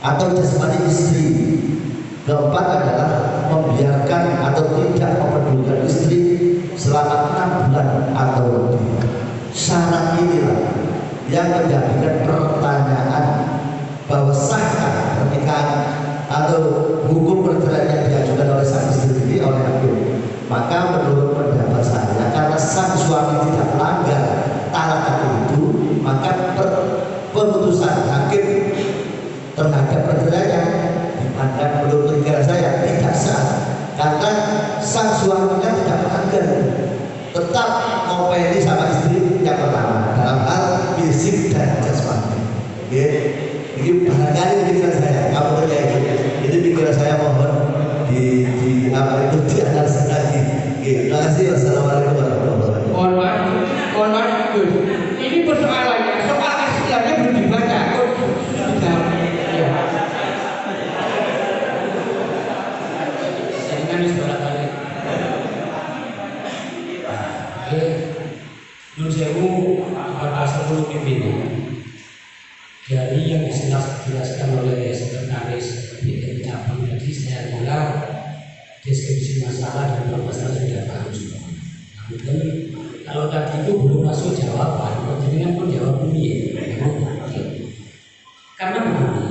atau jasmani istri. Keempat adalah membiarkan atau tidak memedulikan istri selama 6 bulan atau lebih. Syarat inilah yang menjadikan pertanyaan bahwa sahkah pernikahan atau hukum perceraian yang diajukan oleh sang istri ini oleh hakim. Maka menurut pendapat saya, karena sang suami tidak melanggar talak itu, maka pemutusan hakim terhadap perceraian dipandang menurut pikiran saya tidak sah, karena sang suaminya tidak melanggar, tetap ngopeni sama istri yang pertama dalam hal fisik dan jasmani. Ini barangkali pikiran saya, kamu kayak gitu. Itu pikiran saya, mohon di apa itu dianalisis lagi. Terima kasih. Wassalamualaikum warahmatullahi wabarakatuh. Mohon maaf, ini persoalannya, soal aslinya belum dibaca. Nun sewu pasal 10 pimpinan dari yang dijelaskan oleh sekretaris BPN cabang tadi, saya kira deskripsi masalah dan permasalahan sudah paham semua. Namun kalau tadi itu belum masuk jawaban, dengan pun jawab ini karena begini,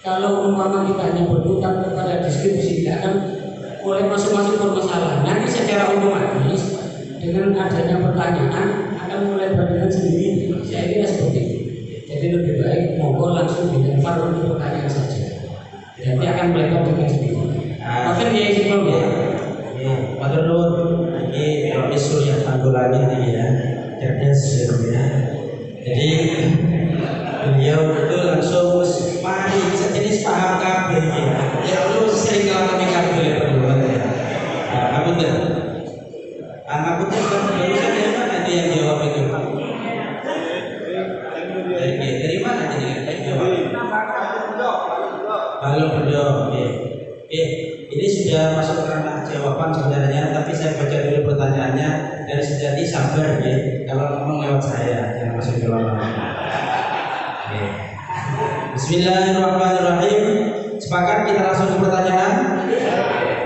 kalau umpama kita hanya berputar kepada deskripsi, tidak akan oleh masing-masing permasalahan. Nanti secara otomatis dengan adanya pertanyaan akan mulai berjalan sendiri. Saya kira seperti itu. Jadi lebih baik monggo langsung dilempar untuk pertanyaan saja. Nanti akan melebar dengan sendiri. Maka dia sebelum ya. Matur nuwun, ini misul yang tanggulangi ini ya, cerdas ya. Jadi beliau itu langsung mari sejenis paham kabeh ya. Ya lu sering ngalami kabeh berdua ya. Aku tuh kan barusan dari mana itu yang jawab itu? Dari mana jadi yang jawab? Balong bedok. Ini sudah masuk ke ranah jawaban sebenarnya, tapi saya baca dulu pertanyaannya dari sejati sabar ya. Kalau ngomong lewat saya, jangan masuk jawaban. Bismillahirrahmanirrahim. Sepakat kita langsung ke pertanyaan.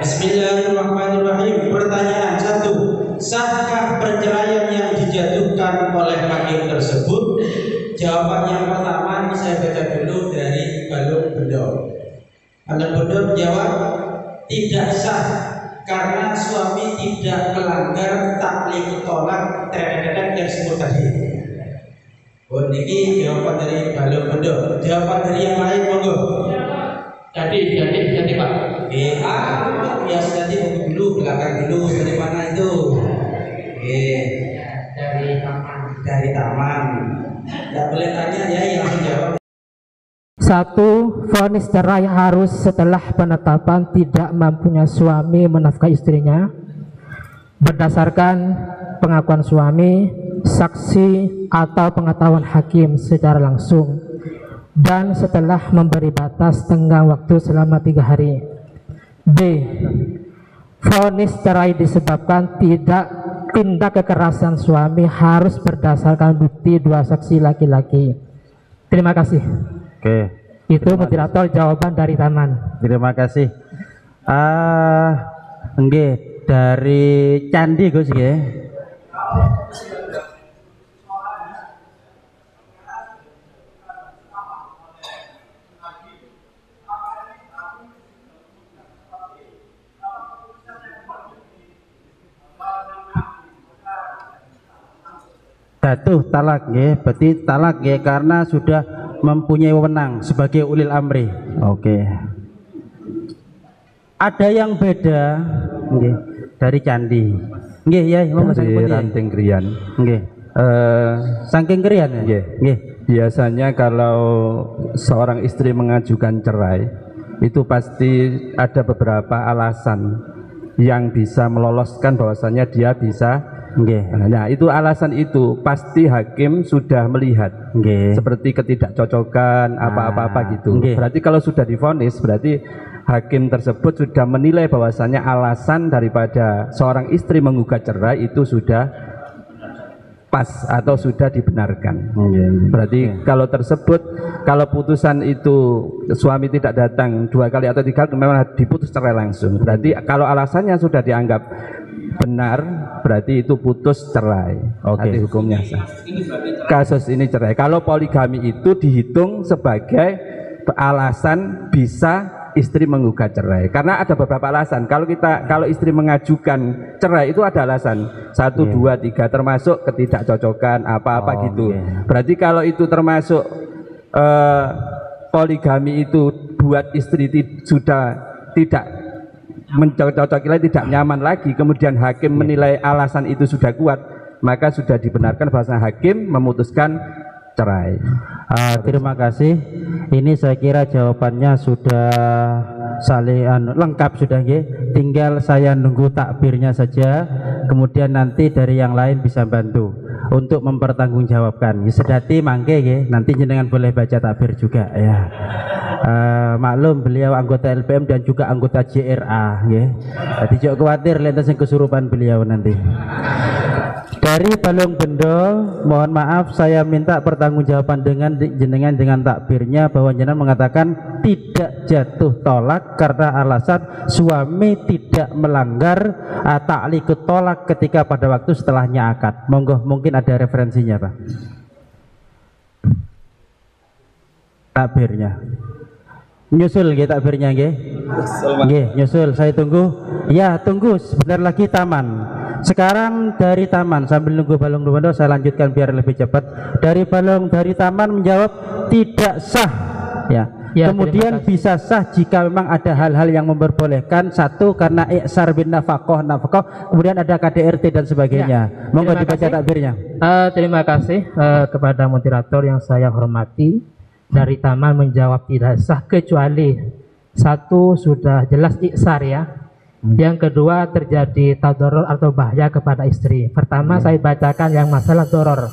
Bismillahirrahmanirrahim. Pertanyaan 1. Sahkah perceraian yang dijatuhkan oleh hakim tersebut? Jawaban yang pertama ini saya baca dulu dari Balung Bedok. Balung Bedok menjawab tidak sah karena suami tidak melanggar taklik tolak yang disebut tadi. Oh, ini jawaban dari Balung Bedok. Jawaban dari yang lain monggo. Jadi Pak. Biasa tadi dulu belakang dulu dari mana itu? Dari taman. Tidak boleh tanya ya, yang langsung jawab. 1. Vonis cerai harus setelah penetapan tidak mampunya suami menafkahi istrinya berdasarkan pengakuan suami, saksi atau pengetahuan hakim secara langsung, dan setelah memberi batas tenggang waktu selama 3 hari. B. Vonis cerai disebabkan tindak kekerasan suami harus berdasarkan bukti 2 saksi laki-laki. Terima kasih. Oke. Itu moderator jawaban dari Taman. Terima kasih. Nggih, dari Candi Gus nggih. Jatuh talak nggih, berarti talak nggih karena sudah mempunyai wewenang sebagai ulil amri. Oke. Ada yang beda nggih dari Candi. Nggih ya, dari Ranting Krian. Nggih. Saking Krian ya? Nggih. Nggih. Biasanya kalau seorang istri mengajukan cerai itu pasti ada beberapa alasan yang bisa meloloskan bahwasanya dia bisa. Nah, itu alasan itu pasti hakim sudah melihat. Seperti ketidakcocokan apa-apa gitu. Berarti kalau sudah divonis berarti hakim tersebut sudah menilai bahwasanya alasan daripada seorang istri menggugat cerai itu sudah pas atau sudah dibenarkan. Berarti kalau tersebut, kalau putusan itu suami tidak datang 2 kali atau 3 kali, memang diputus cerai langsung. Berarti kalau alasannya sudah dianggap benar, berarti itu putus cerai. Nanti hukumnya sah. Kasus ini cerai. Kalau poligami itu dihitung sebagai alasan bisa istri menggugat cerai, karena ada beberapa alasan. Kalau istri mengajukan cerai itu ada alasan 1, 2, 3, termasuk ketidakcocokan apa-apa gitu. Berarti kalau itu termasuk poligami itu buat istri sudah tidak mencocoki lagi, tidak nyaman lagi, kemudian hakim menilai alasan itu sudah kuat, maka sudah dibenarkan bahasa hakim memutuskan cerai. Terima kasih. Ini saya kira jawabannya sudah saling lengkap sudah nggih. Tinggal saya nunggu takbirnya saja. Kemudian nanti dari yang lain bisa bantu untuk mempertanggungjawabkan. Sedati mangke nggih. Nanti jenengan boleh baca takbir juga ya. Maklum beliau anggota LPM dan juga anggota JRA nggih. Jadi jangan khawatir lantas yang kesurupan beliau nanti. Dari Balung Bendo, mohon maaf saya minta pertanggungjawaban jenengan dengan takbirnya bahwa jenengan mengatakan tidak jatuh tolak karena alasan suami tidak melanggar ta'liqut tolak ketika pada waktu setelahnya akad. Monggo, mungkin ada referensinya Pak. Takbirnya. Nyusul nggih takbirnya nggih. Nggih, nyusul saya tunggu. Ya, tunggu sebentar lagi taman. Sekarang dari taman sambil nunggu Balung Bendo saya lanjutkan biar lebih cepat. Dari taman menjawab tidak sah ya. Kemudian bisa sah jika memang ada hal-hal yang memperbolehkan. 1 karena iksar bin nafkah, kemudian ada KDRT dan sebagainya. Monggo dibaca takbirnya. Terima kasih kepada moderator yang saya hormati. Dari taman menjawab tidak sah kecuali 1 sudah jelas iksar ya. Yang kedua terjadi tadoror atau bahaya kepada istri. Pertama saya bacakan yang masalah doror.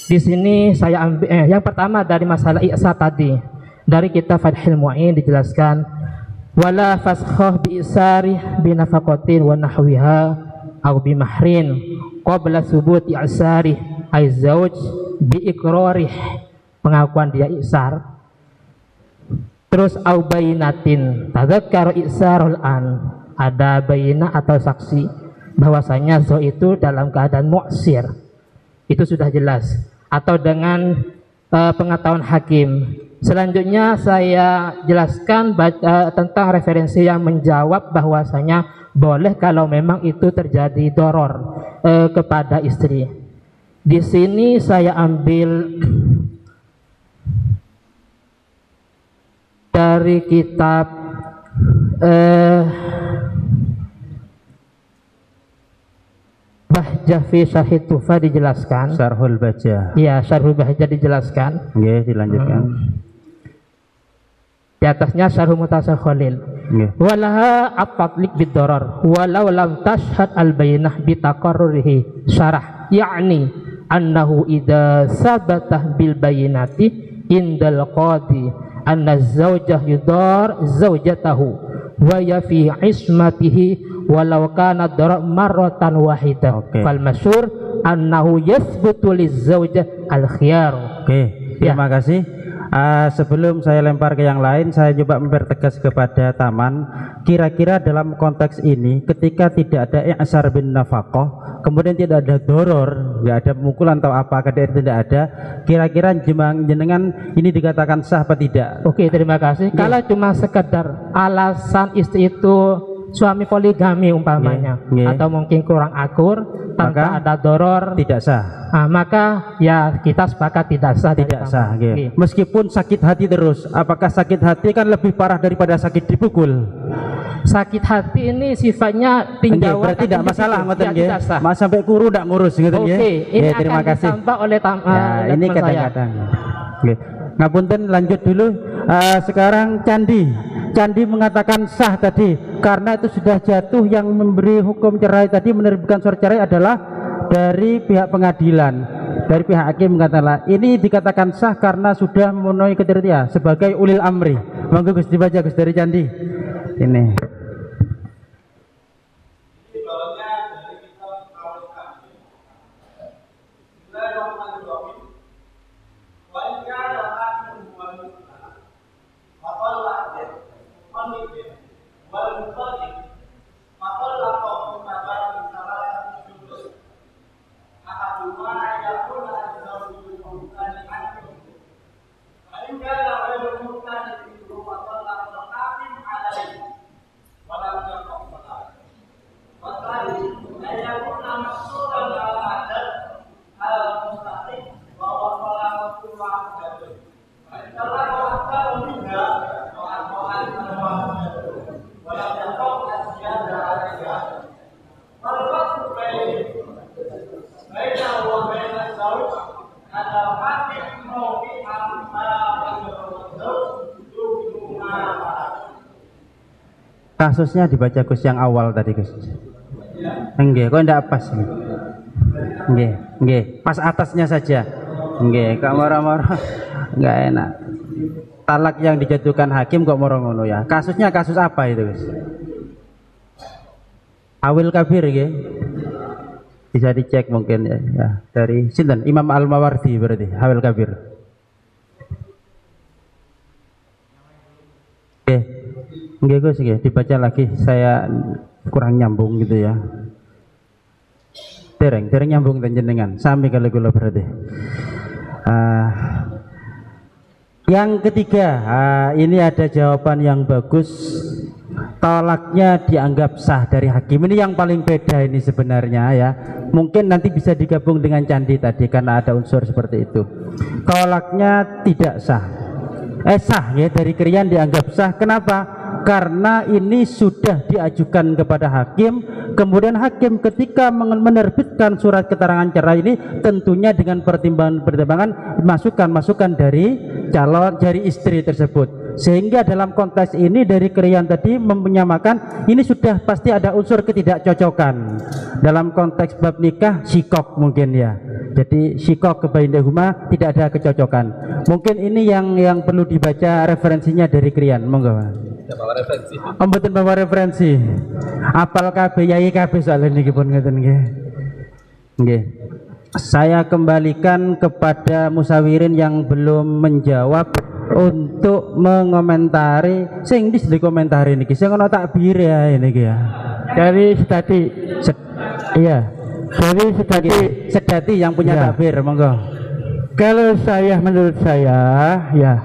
Di sini saya ambil yang pertama dari masalah iksar tadi. Dari kitab Fathul Mu'in dijelaskan wala faskhah bi isari bi nafaqatin wa nahwiha au bi mahrin qabla subut i'sari ay zauj bi iqrarih, pengakuan dia iksar. Terus au bainatin tadzakkaru iksarul an, ada bayinah atau saksi bahwasanya zo itu dalam keadaan mu'sir, itu sudah jelas, atau dengan pengetahuan hakim. Selanjutnya saya jelaskan tentang referensi yang menjawab bahwasanya boleh kalau memang itu terjadi doror kepada istri. Di sini saya ambil dari kitab Bahjah fi Syarhit Tuhfah dijelaskan. Syarhul Bahjah. Ya, Syarhul Bahjah dijelaskan. Nggih, dilanjutkan. Di atasnya Syarhul Mutasar Khalil. Walaha at-tatliq bid-darar walau lam tashhad al-bayyinah bi taqarrurihi syarah, yakni annahu idza sabatah bil bayyinati indal qadi anna az-zawjah yudar zawjatahu wa ya fi ismatihi walau kana darar marratan wahidah. Fal masyhur annahu yathbutu liz-zawjah al-khiyar. Terima kasih. Sebelum saya lempar ke yang lain, saya coba mempertegas kepada taman. Kira-kira dalam konteks ini, ketika tidak ada i'sar bin nafaqah, kemudian tidak ada doror, tidak ada pemukulan atau apa, KDR tidak ada, kira-kira jenengan ini dikatakan sah apa tidak? Oke, terima kasih. Kalau cuma sekedar alasan istri itu suami poligami umpamanya, atau mungkin kurang akur, tanpa ada doror, tidak sah. Maka ya kita sepakat tidak sah. Tidak sah. Meskipun sakit hati terus, apakah sakit hati kan lebih parah daripada sakit dipukul? Sakit hati ini sifatnya tinggal. Berarti tidak masalah, mas sampai kuru tidak ngurus, gitu ya. Ini terima kasih. Oleh ini kadang-kadang. Ngapunten, lanjut dulu. Sekarang Candi mengatakan sah tadi karena itu sudah jatuh. Yang memberi hukum cerai tadi, menerbitkan surat cerai adalah dari pihak pengadilan, dari pihak hakim mengatakan ini dikatakan sah karena sudah memenuhi kriteria sebagai ulil amri. Monggo Gus dibaca Gus dari Candi. Ini. Kasusnya dibaca Gus yang awal tadi Gus. Enggak, kok enggak pas. Enggak, pas atasnya saja. Enggak, kok marah-marah. Enggak enak. Talak yang dijatuhkan hakim kok moro ngono ya. Kasusnya kasus apa itu Gus? Awil kabir nggih. Bisa dicek mungkin ya. Dari sinten? Imam Al-Mawardi berarti Awil kabir. Oke. Nggih Gus, nggih, dibaca lagi, saya kurang nyambung gitu ya. Dereng nyambung dan jenengan, sami kali kula berarti. Yang ketiga, ini ada jawaban yang bagus. Tolaknya dianggap sah dari hakim. Ini yang paling beda ini sebenarnya ya. Mungkin nanti bisa digabung dengan candi tadi karena ada unsur seperti itu. Tolaknya tidak sah. Sah ya, dari Krian dianggap sah. Kenapa? Karena ini sudah diajukan kepada hakim, kemudian hakim ketika menerbitkan surat keterangan cerai ini tentunya dengan pertimbangan masukan dari calon, dari istri tersebut, sehingga dalam konteks ini dari Krian tadi menyamakan ini sudah pasti ada unsur ketidakcocokan dalam konteks bab nikah, syikok mungkin ya. Jadi syikok kebainahuma, tidak ada kecocokan. Mungkin ini yang perlu dibaca referensinya dari Krian. Monggo. Mboten bawa referensi. Apal kabeh yai kabeh soal niki pun ngeten nggih. Nggih. Saya kembalikan kepada musawirin yang belum menjawab untuk mengomentari sing dikomentari niki. Sing ana takbir ya niki ya. Dari tadi iya. Dari sedati yang punya ya. takbir, monggo. Kalau saya, menurut saya ya,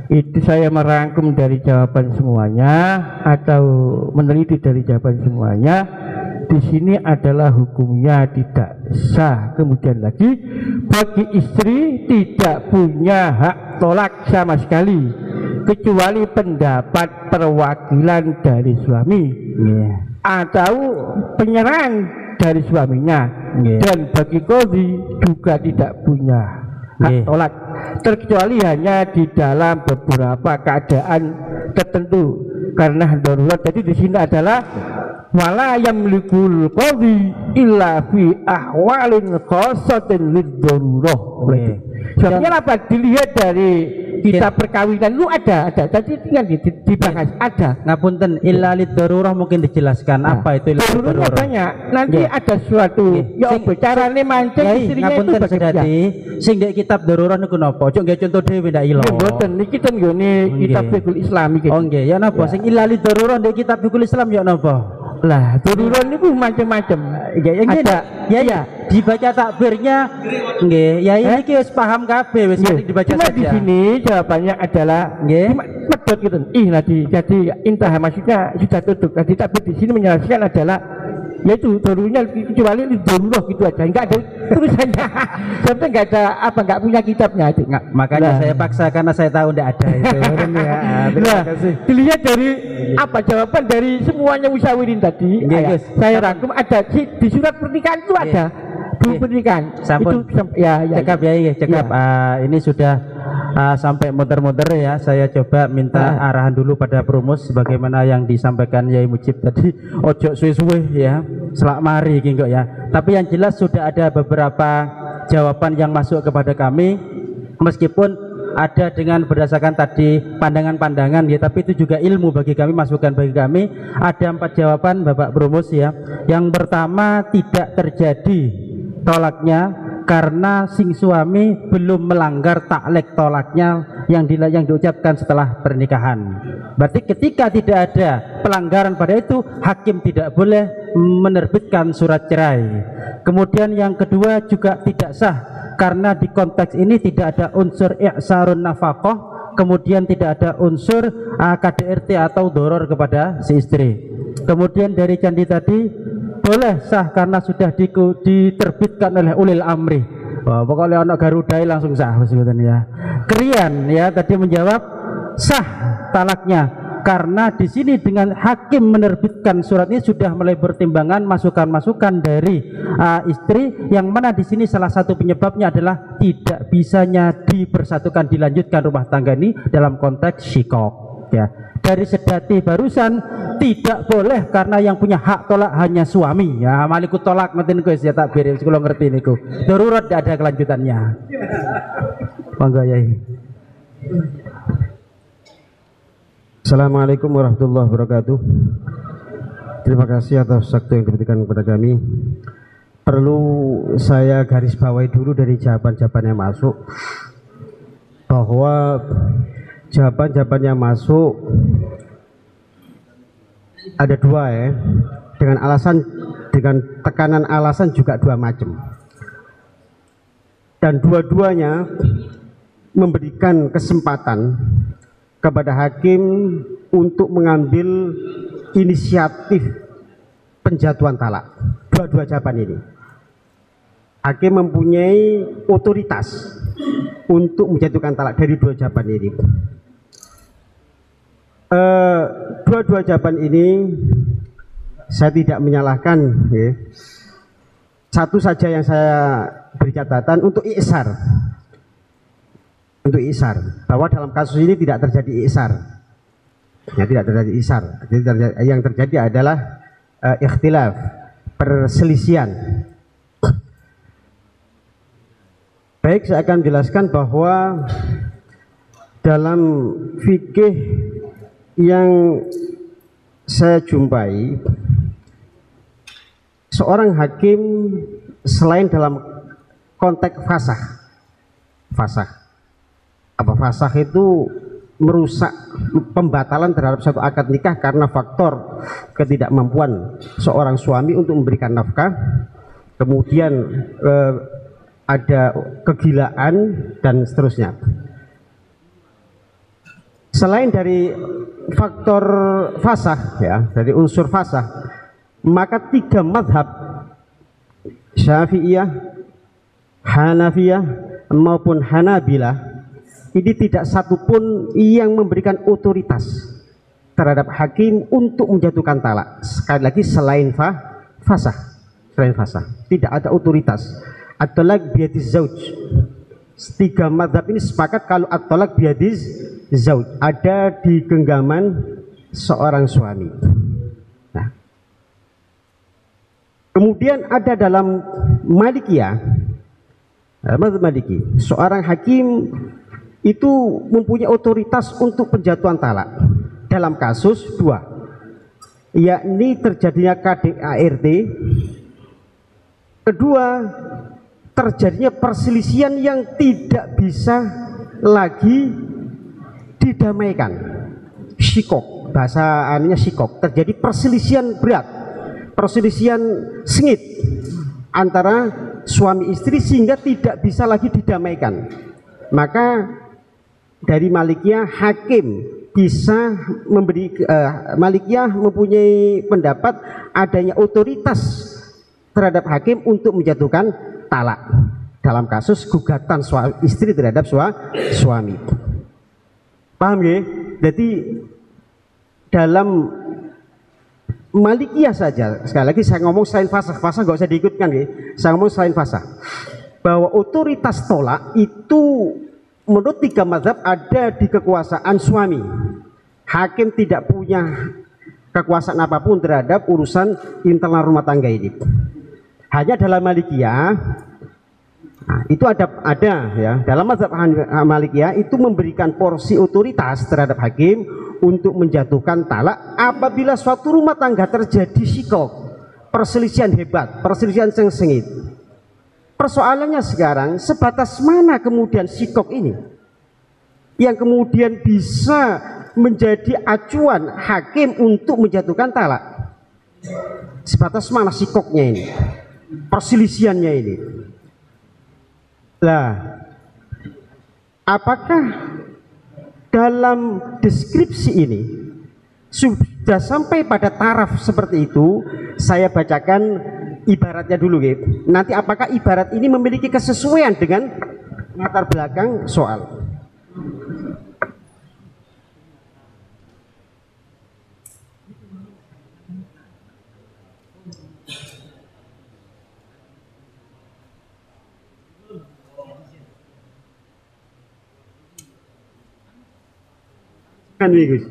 itu saya merangkum dari jawaban semuanya atau meneliti dari jawaban semuanya. Di sini adalah hukumnya tidak sah. Kemudian lagi bagi istri tidak punya hak tolak sama sekali kecuali pendapat perwakilan dari suami atau penyerahan dari suaminya, dan bagi qadhi juga tidak punya hak tolak terkecuali hanya di dalam beberapa keadaan tertentu karena darurat. Jadi di sini adalah wala yamlikul qadhi illa fi ahwalin khassatin lid-darurah. Sebabnya apa? Dilihat dari kitab perkawinan itu ada. Tadi tinggal dibahas ada. Ngapunten, illa lid-darurah mungkin dijelaskan apa itu illa lid-darurah. Banyak. Nanti ada suatu ya carane mancing istrinya itu bekerja. Sing ndek kitab darurah niku napa? Ojo nggih contoh dhewe ndak ilo. Mboten niki ten nggone kitab fikul Islam iki. Oh nggih, ya napa? Sing illa lid-darurah ndek kitab fikul Islam ya napa? Lah, darurat niku macam-macam. Ya, dibaca takbirnya nggih. Ya ini wis paham kabeh wis dibaca saja. Di sini jawabannya adalah nggih medhot gitu. Jadi intah maksudnya sudah tutup. Tadi tapi di sini menjelaskan adalah yaitu daruratnya kecuali darurat gitu aja. Enggak ada tulisannya. Sampai enggak ada enggak punya kitabnya itu. Makanya saya paksa karena saya tahu enggak ada itu. Terima kasih. Dilihat dari apa jawaban dari semuanya musyawirin tadi. Saya rangkum ada di surat pernikahan itu ada. Pernikahan. Sampun. Cekap ya, cekap. Ini sudah sampai muter-muter ya. Saya coba minta arahan dulu pada Prumus sebagaimana yang disampaikan Yai Mujib tadi. Ojo suwe-suwe ya, selak mari kok ya. Tapi yang jelas sudah ada beberapa jawaban yang masuk kepada kami, meskipun ada dengan berdasarkan tadi pandangan-pandangan ya, tapi itu juga ilmu bagi kami, masukan bagi kami. Ada 4 jawaban Bapak Prumus ya. Yang pertama, tidak terjadi tolaknya karena sing suami belum melanggar taklek tolaknya yang diucapkan setelah pernikahan. Berarti ketika tidak ada pelanggaran pada itu, hakim tidak boleh menerbitkan surat cerai. Kemudian yang kedua juga tidak sah karena di konteks ini tidak ada unsur i'sarun nafaqah, kemudian tidak ada unsur KDRT atau doror kepada si istri. Kemudian dari candi tadi boleh sah karena sudah diterbitkan oleh ulil amri. Pokoknya anak garudai langsung sah sebetulnya ya. Krian ya tadi menjawab sah talaknya karena di sini dengan hakim menerbitkan surat ini sudah mulai pertimbangan masukan-masukan dari istri, yang mana di sini salah satu penyebabnya adalah tidak bisanya dipersatukan dilanjutkan rumah tangga ini dalam konteks syikok ya. Dari sedati barusan tidak boleh karena yang punya hak tolak hanya suami ya, malikut tolak metin guys ya, tak beri kalau ngerti niku darurat tidak ada kelanjutannya. Monggo Yai. Assalamualaikum warahmatullahi wabarakatuh. Terima kasih atas waktu yang diberikan kepada kami. Perlu saya garis bawahi dulu dari jawaban-jawaban yang masuk, bahwa jawaban-jawaban yang masuk ada dua ya, dengan tekanan alasan juga dua macam, dan dua-duanya memberikan kesempatan kepada hakim untuk mengambil inisiatif penjatuhan talak. Dua-dua jawaban ini, hakim mempunyai otoritas untuk menjatuhkan talak dari dua jawaban ini. Dua-dua jawaban ini saya tidak menyalahkan ya. Satu saja yang saya beri catatan untuk i'sar, bahwa dalam kasus ini tidak terjadi i'sar ya, tidak terjadi i'sar. Jadi yang terjadi adalah ikhtilaf, perselisihan. Baik, saya akan jelaskan bahwa dalam fikih yang saya jumpai, seorang hakim selain dalam konteks fasah, apa fasah itu merusak, pembatalan terhadap satu akad nikah karena faktor ketidakmampuan seorang suami untuk memberikan nafkah, kemudian ada kegilaan dan seterusnya. Selain dari faktor fasah ya, dari unsur fasah, maka tiga mazhab Syafi'iyah, Hanafiyah maupun Hanabilah ini tidak satupun yang memberikan otoritas terhadap hakim untuk menjatuhkan talak. Sekali lagi selain fasah, tidak ada otoritas. At-talaq biyadiz zauj. Tiga mazhab ini sepakat kalau at-talaq biyadiz zauj, ada di genggaman seorang suami. Nah, kemudian ada dalam Malikiyah, mazhab Maliki, seorang hakim itu mempunyai otoritas untuk penjatuhan talak dalam kasus dua, yakni terjadinya KDART, kedua terjadinya perselisihan yang tidak bisa lagi didamaikan, syikok, bahasa anunya syikok, terjadi perselisihan berat, perselisihan sengit antara suami istri sehingga tidak bisa lagi didamaikan. Maka dari Malikiyah hakim bisa memberi, Malikiyah mempunyai pendapat adanya otoritas terhadap hakim untuk menjatuhkan talak dalam kasus gugatan istri terhadap suami. Paham ya? Jadi dalam Malikiyah saja, sekali lagi saya ngomong selain fasah nggak usah diikutkan ya, saya ngomong selain fasah, bahwa otoritas tolak itu menurut tiga mazhab ada di kekuasaan suami. Hakim tidak punya kekuasaan apapun terhadap urusan internal rumah tangga ini. Hanya dalam Malikiyah, nah, itu ada ya, dalam mazhab Malikiyah itu memberikan porsi otoritas terhadap hakim untuk menjatuhkan talak apabila suatu rumah tangga terjadi syikok, perselisihan hebat, perselisihan sengit. Persoalannya sekarang sebatas mana kemudian syikok ini yang kemudian bisa menjadi acuan hakim untuk menjatuhkan talak? Sebatas mana syikoknya ini, perselisihannya ini? Lah, apakah dalam deskripsi ini sudah sampai pada taraf seperti itu? Saya bacakan ibaratnya dulu ya. Nanti apakah ibarat ini memiliki kesesuaian dengan latar belakang soal? Kan ini Gus.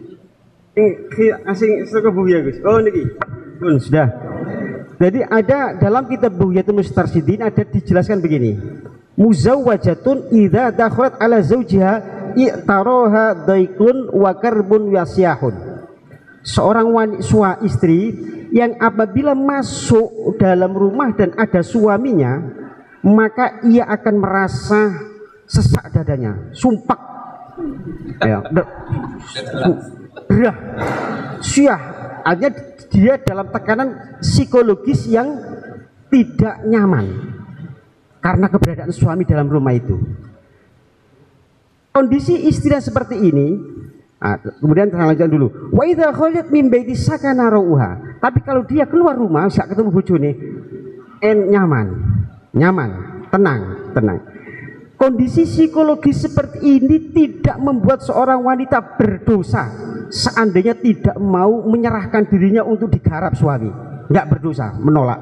Ini asing sekebu ya Gus. Oh niki. Pun sudah. Jadi ada dalam kitab Bughyatul Mustarsyidin ada dijelaskan begini. Muzawwajatun idza dakhalat ala zawjiha i'taraha daikun wa karbun wasyahun. Seorang wanita istri yang apabila masuk dalam rumah dan ada suaminya, maka ia akan merasa sesak dadanya, sumpak, ya, gerah, syah. Artinya dia dalam tekanan psikologis yang tidak nyaman karena keberadaan suami dalam rumah itu. Kondisi istri yang seperti ini, kemudian saya lanjutkan dulu. Wa idza kharajat min baiti sakana rauha. Tapi kalau dia keluar rumah, sak ketemu bojone, nyaman, tenang. Kondisi psikologis seperti ini tidak membuat seorang wanita berdosa seandainya tidak mau menyerahkan dirinya untuk digarap suami. Enggak berdosa, menolak.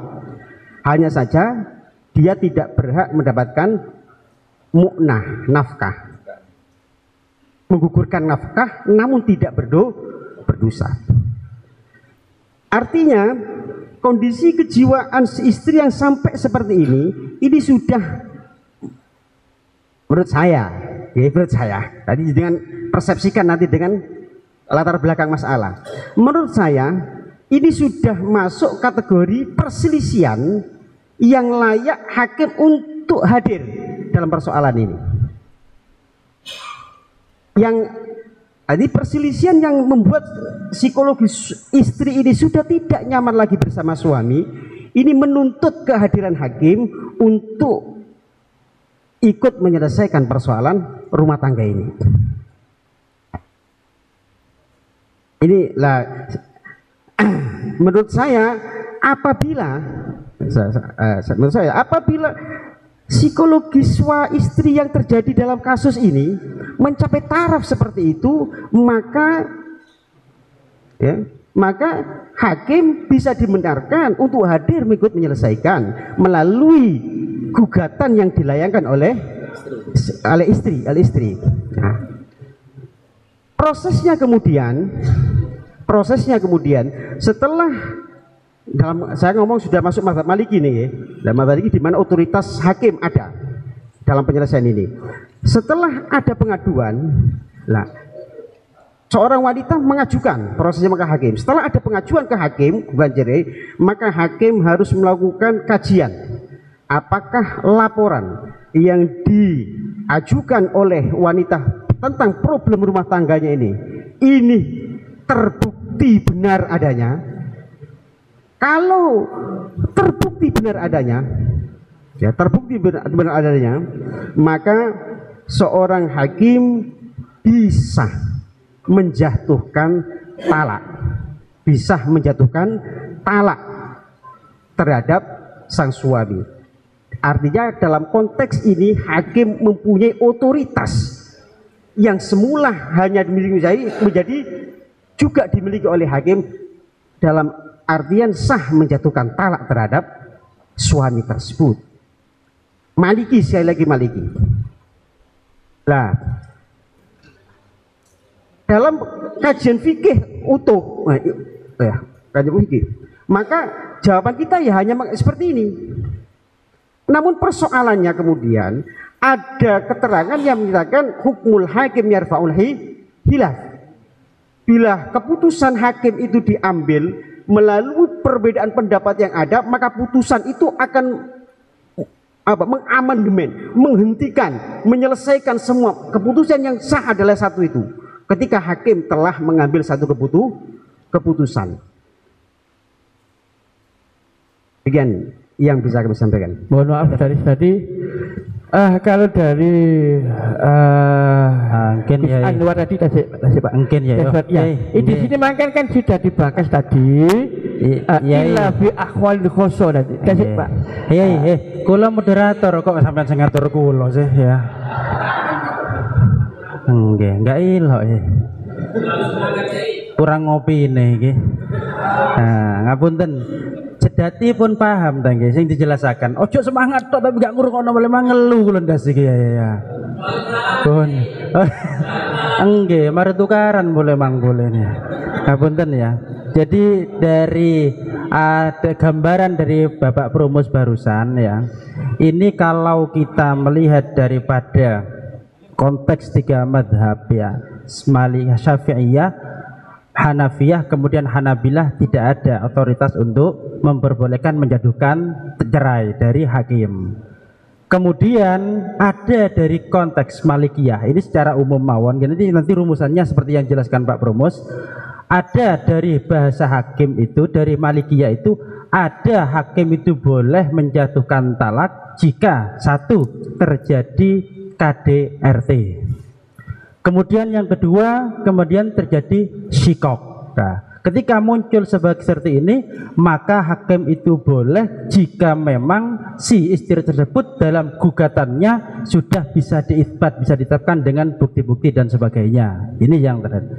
Hanya saja dia tidak berhak mendapatkan mu'nah, nafkah. Menggugurkan nafkah namun tidak berdosa. Artinya kondisi kejiwaan si istri yang sampai seperti ini sudah menurut saya tadi dengan persepsikan nanti dengan latar belakang masalah. Menurut saya ini sudah masuk kategori perselisihan yang layak hakim untuk hadir dalam persoalan ini. Yang ini perselisihan yang membuat psikologis istri ini sudah tidak nyaman lagi bersama suami, ini menuntut kehadiran hakim untuk ikut menyelesaikan persoalan rumah tangga ini. Inilah menurut saya apabila psikologis istri yang terjadi dalam kasus ini mencapai taraf seperti itu, maka hakim bisa dibenarkan untuk hadir mengikut menyelesaikan melalui gugatan yang dilayangkan oleh istri. Nah, prosesnya kemudian setelah saya ngomong sudah masuk mazhab Maliki nih, dan mazhab Maliki di mana otoritas hakim ada dalam penyelesaian ini. Setelah ada pengaduan, seorang wanita mengajukan prosesnya ke hakim. Setelah ada pengajuan ke hakim, maka hakim harus melakukan kajian. Apakah laporan yang diajukan oleh wanita tentang problem rumah tangganya ini terbukti benar adanya? Kalau terbukti benar adanya, maka seorang hakim bisa menjatuhkan talak terhadap sang suami. Artinya dalam konteks ini hakim mempunyai otoritas yang semula hanya menjadi juga dimiliki oleh hakim dalam artian sah menjatuhkan talak terhadap suami tersebut. Maliki, sekali lagi Maliki. Dalam kajian fikih utuh, kajian fikih, maka jawaban kita ya hanya seperti ini. Namun persoalannya kemudian ada keterangan yang menyatakan hukmul hakim yarfa'ul hilaf. Bila keputusan hakim itu diambil melalui perbedaan pendapat yang ada, maka putusan itu akan mengamandemen, menghentikan, menyelesaikan semua. Keputusan yang sah adalah satu itu. Ketika hakim telah mengambil satu keputusan. Demikian yang bisa kami sampaikan. Mohon maaf dari tadi. Kalau dari mungkin ya, Anwar tadi Pak. Mungkin ya. Di sini makan kan sudah dibahas tadi. Illa bi akhwal khoso tadi. Kasih Pak. Kula moderator kok sampean sing ngatur kula sih ya. Enggak ilok ya. Kurang ngopi nih iki. Ngapunten. sedati pun paham ta nggih sing dijelasaken. Ojo semangat tok tapi gak ngrungokno malah ngelu kula ndas iki ya. Pun. Nggih, mari tukaran boleh mang boleh nih. Ngapunten ya. Jadi dari ada gambaran dari Bapak Promus barusan ya. Ini kalau kita melihat daripada konteks tiga madhab ya, Malikiyah, Syafi'iyah, Hanafiyah, kemudian Hanabilah, tidak ada otoritas untuk memperbolehkan menjatuhkan cerai dari hakim. Kemudian ada dari konteks Malikiyah, ini secara umum mawon, nanti rumusannya seperti yang jelaskan Pak Promus. Ada dari bahasa hakim itu, dari Malikiyah itu, ada hakim itu boleh menjatuhkan talak jika satu terjadi KDRT. Kemudian yang kedua, kemudian terjadi syikok. Nah, ketika muncul seperti ini, maka hakim itu boleh jika memang si istri tersebut dalam gugatannya sudah bisa diisbat, bisa ditetapkan dengan bukti-bukti dan sebagainya. Ini yang terakhir.